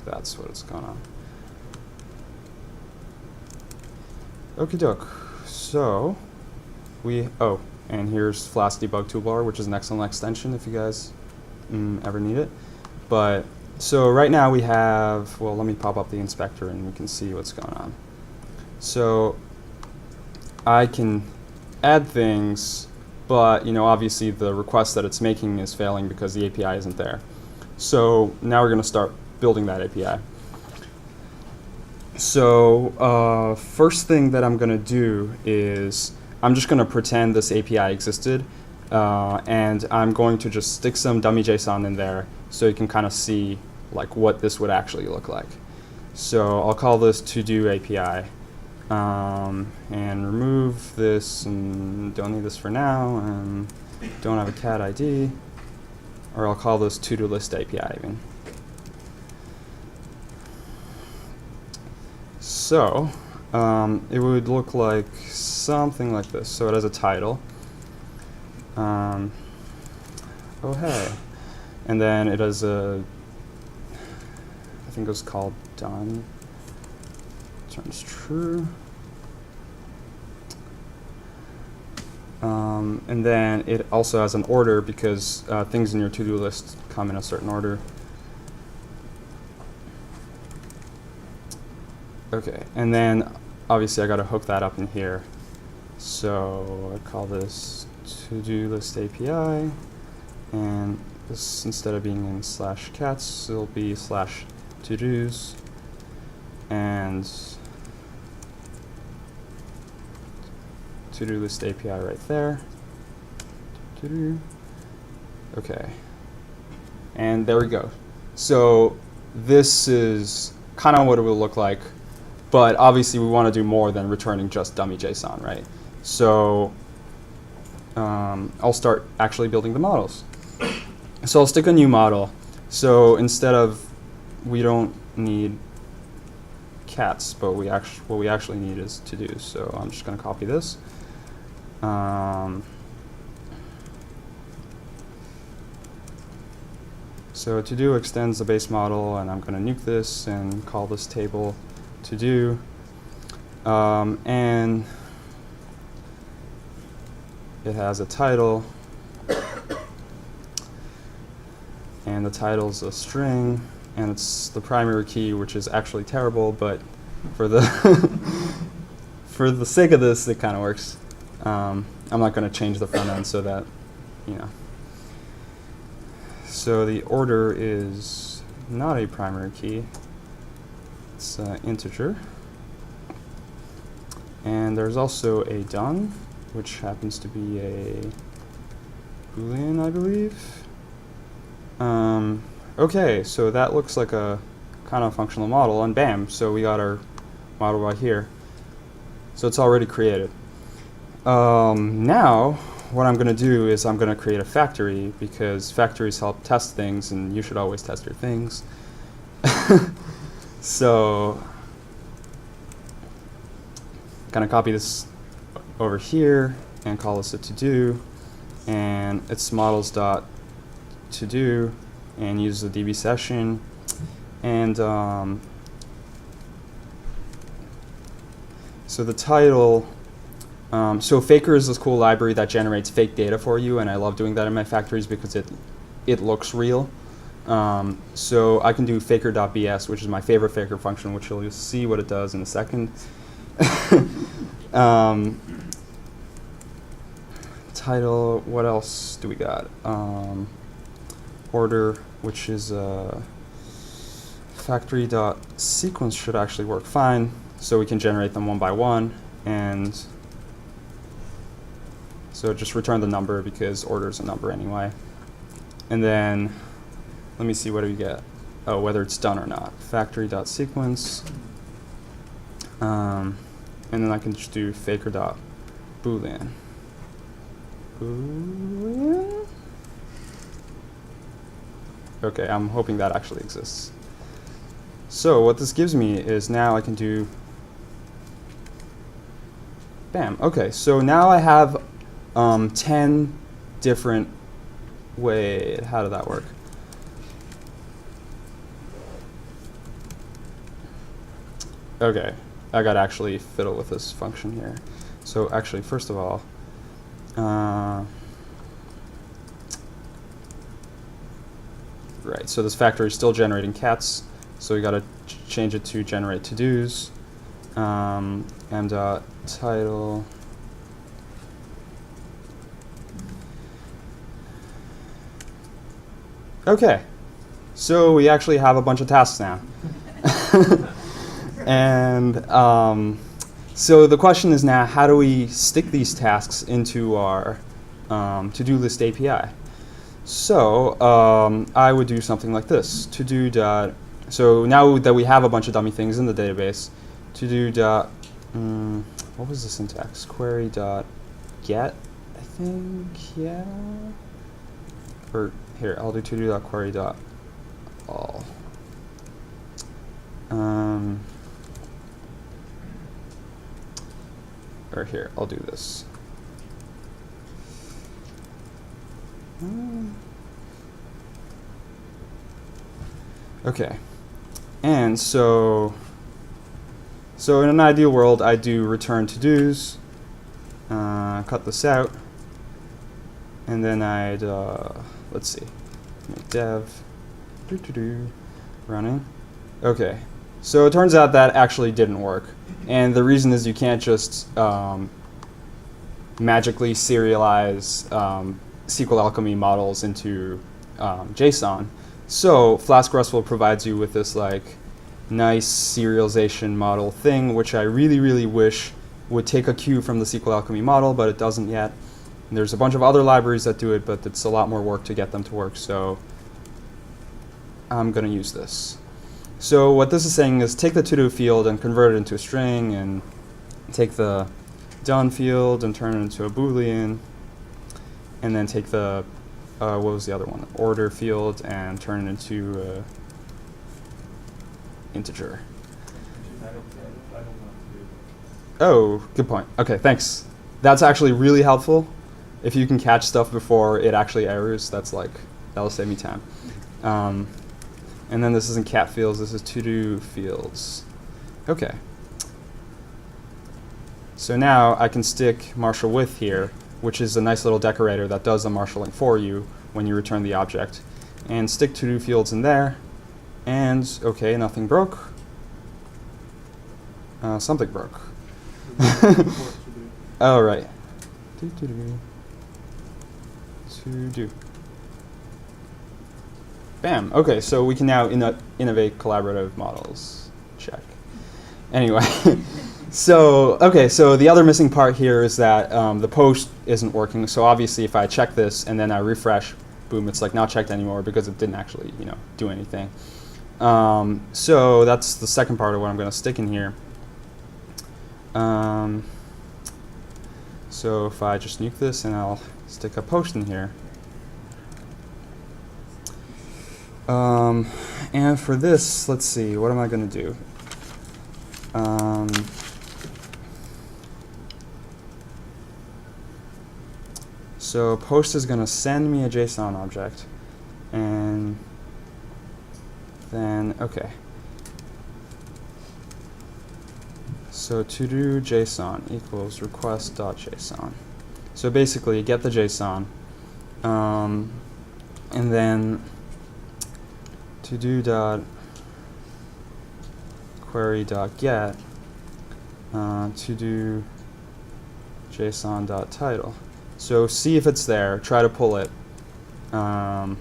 That's what it's going on. Okie doke. So and here's Flask Debug Toolbar, which is an excellent extension if you guys ever need it. But so right now we have, well, let me pop up the inspector and we can see what's going on. So I can add things, but obviously the request that it's making is failing because the API isn't there. So now we're going to start building that API. So first thing that I'm going to do is I'm just going to pretend this API existed, and I'm going to just stick some dummy JSON in there so you can kind of see like what this would actually look like. So I'll call this to-do API, and remove this, and don't need this for now, and don't have a cat ID, or I'll call this to-do list API even. So it would look like something like this. So it has a title. Oh hey, and then it has a, I think it was called done. Turns true. And then it also has an order because things in your to-do list come in a certain order. Okay, and then obviously I got to hook that up in here. So I call this to-do list API, and this, instead of being in /cats, it'll be /to-dos, and to-do list API right there. To-do. Okay, and there we go. So this is kind of what it will look like, but obviously we want to do more than returning just dummy JSON, right? So I'll start actually building the models. So I'll stick a new model. So instead of, we don't need cats, but what we actually need is to do. So I'm just going to copy this. So to do extends the base model, and I'm going to nuke this and call this table to do. And it has a title, and the title's a string, and it's the primary key, which is actually terrible, but for the for the sake of this, it kind of works. I'm not going to change the front end so that, you know. So the order is not a primary key. It's an integer. And there's also a done, which happens to be a Boolean, I believe. Okay, so that looks like a kind of functional model, and bam, so we got our model right here. So it's already created. Now, what I'm going to do is I'm going to create a factory, because factories help test things, and you should always test your things. So I'm going to copy this over here and call this a to-do, and it's models.todo, and use the DB session, and so the title. So Faker is this cool library that generates fake data for you, and I love doing that in my factories because it looks real. So I can do faker.bs, which is my favorite Faker function, which you'll see what it does in a second. Title, what else do we got? Order, which is factory.sequence should actually work fine, so we can generate them one by one, and so just return the number because order is a number anyway. And then let me see what do we get. Oh, whether it's done or not. Factory.sequence. And then I can just do faker.boolean. Boolean? Okay, I'm hoping that actually exists. So what this gives me is now I can do bam. Okay, so now I have 10 different, wait, how did that work? Okay, I got to actually fiddle with this function here. So actually, first of all, right, so this factory is still generating cats, so we got to change it to generate to-dos, and title. Okay, so we actually have a bunch of tasks now. And so the question is now, how do we stick these tasks into our to-do list API? So I would do something like this. To-do dot. So now that we have a bunch of dummy things in the database, to-do dot. What was the syntax? Query dot get, I think, yeah. Or here, I'll do to-do dot query dot all. or here, I'll do this. Okay, and so in an ideal world, I do return to-dos, cut this out, and then I'd, let's see, make dev, running. Okay, so it turns out that actually didn't work, and the reason is you can't just magically serialize SQL Alchemy models into JSON. So Flask RESTful provides you with this like nice serialization model thing, which I really, really wish would take a cue from the SQL Alchemy model, but it doesn't yet. And there's a bunch of other libraries that do it, but it's a lot more work to get them to work, so I'm going to use this. So what this is saying is take the to-do field and convert it into a string, and take the done field and turn it into a Boolean, and then take the what was the other one? Order field and turn it into integer. Oh, good point. Okay, thanks. That's actually really helpful. If you can catch stuff before it actually errors, that'll save me time. And then this isn't cat fields, this is to-do fields. Okay. So now I can stick marshal with here, which is a nice little decorator that does the marshalling for you when you return the object. And stick to-do fields in there. And, okay, nothing broke. Something broke. Oh, right. To-do. Bam. Okay, so we can now innovate collaborative models. Check. Anyway. So the other missing part here is that the post isn't working. So obviously, if I check this and then I refresh, boom, it's like not checked anymore because it didn't actually, do anything. So that's the second part of what I'm going to stick in here. So if I just nuke this and I'll stick a post in here. And for this, let's see, what am I going to do? So post is going to send me a JSON object, and then, okay. So to do JSON equals request.json. So basically, get the JSON, and then to do dot query dot get to do JSON dot title. So see if it's there, try to pull it. And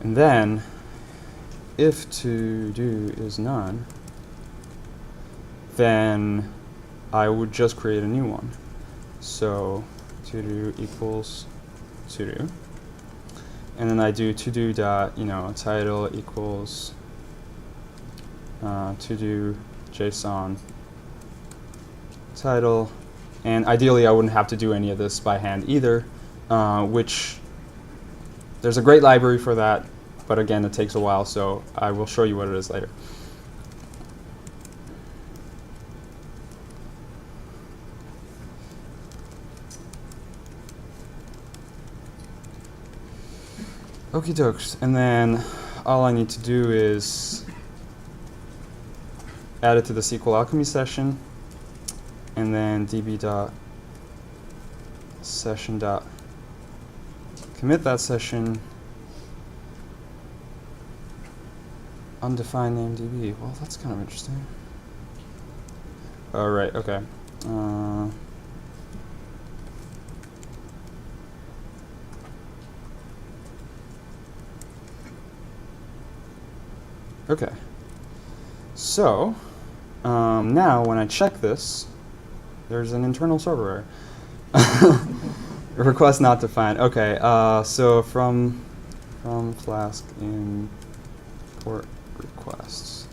then, if to do is none, then I would just create a new one. So to do equals to do. And then I do to do dot, title equals to do JSON title, and ideally I wouldn't have to do any of this by hand either, which there's a great library for that, but again it takes a while, so I will show you what it is later. Okie dokes, and then all I need to do is add it to the SQL Alchemy session, and then db.session.commit that session, undefined name db. Well, that's kind of interesting. All right, okay. Okay. So now when I check this, there's an internal server error. Request not defined. Okay, so from Flask import requests.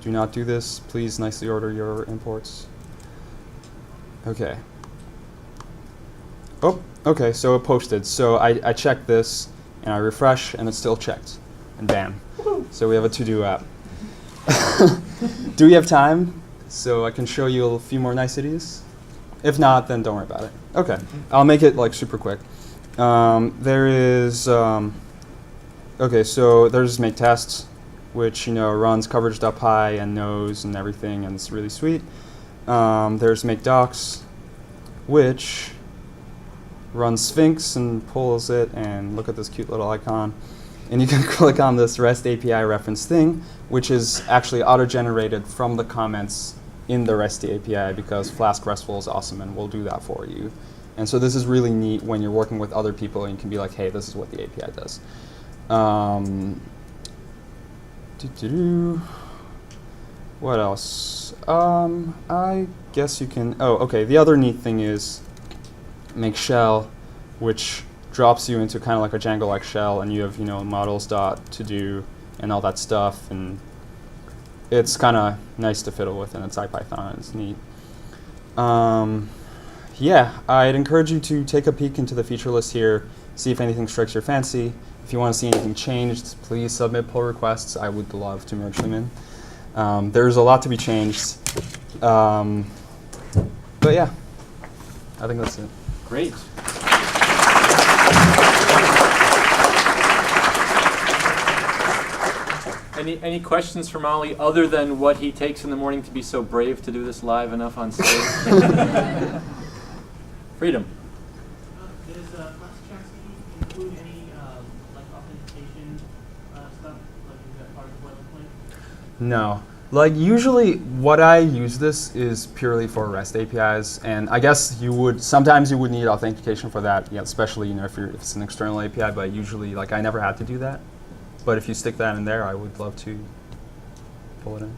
Do not do this. Please nicely order your imports. Okay. Oh, okay, so it posted. So I checked this, and I refresh, and it's still checked. And bam. So we have a to-do app. Do we have time so I can show you a few more niceties. If not, then don't worry about it. Okay, I'll make it like super quick. There is okay, so there's make tests, which runs coverage.py and knows and everything, and it's really sweet. There's make docs, which runs Sphinx and pulls it, and look at this cute little icon. And you can click on this REST API reference thing, which is actually auto-generated from the comments in the REST API, because Flask RESTful is awesome and will do that for you. And so this is really neat when you're working with other people and you can be like, hey, this is what the API does. What else? I guess you can, okay, the other neat thing is make shell, which drops you into kind of like a Django-like shell, and you have, models to do and all that stuff, and it's kind of nice to fiddle with, and it's IPython, it's neat. Yeah, I'd encourage you to take a peek into the feature list here, see if anything strikes your fancy. If you want to see anything changed, please submit pull requests. I would love to merge them in. There's a lot to be changed. But yeah, I think that's it. Great. Any questions from Ollie other than what he takes in the morning to be so brave to do this live enough on stage? Freedom. Does Flask include any like authentication stuff? Like is that part of boilerplate? No. Like usually what I use this is purely for REST APIs, and I guess sometimes you would need authentication for that, especially if it's an external API, but usually like I never had to do that. But if you stick that in there, I would love to pull it in.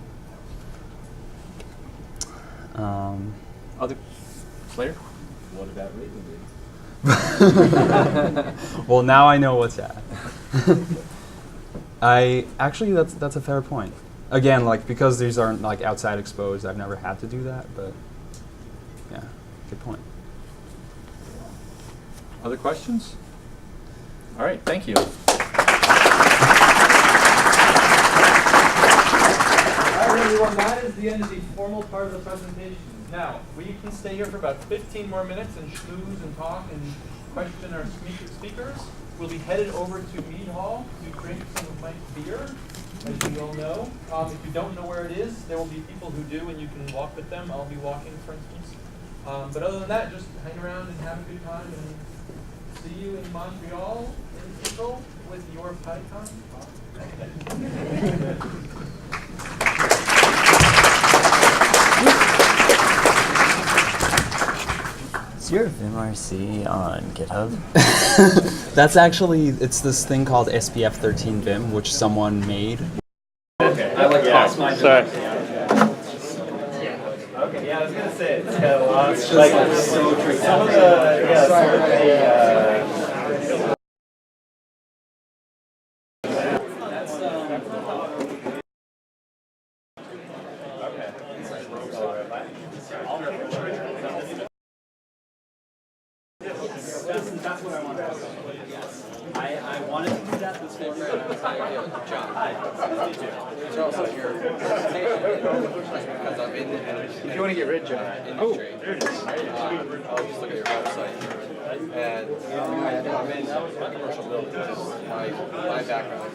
Other Slater? What about rate limiting? Well, now I know what's at. That's a fair point. Again, like because these aren't like outside exposed, I've never had to do that, but yeah, good point. Other questions? All right, thank you. All right, everyone, that is the end of the formal part of the presentation. Now, we can stay here for about 15 more minutes and schmooze and talk and question our speakers. We'll be headed over to Mead Hall to drink some of Mike's beer, as you all know. If you don't know where it is, there will be people who do, and you can walk with them. I'll be walking, for instance. But other than that, just hang around and have a good time, and see you in Montreal in April with your PyCon talk. Is your vimRC on GitHub? That's actually, it's this thing called SPF 13 Vim, which someone made. Okay. I like my sorry. Okay, yeah, I was gonna say it's got a lot of some of the That's what I wanted to ask. I wanted to do that this morning, and I was like, John, me too. Charles, on your presentation, because I'm in the if you want to get rid of John, industry, there it is. I'll just look at your website. And I'm in commercial buildings. My background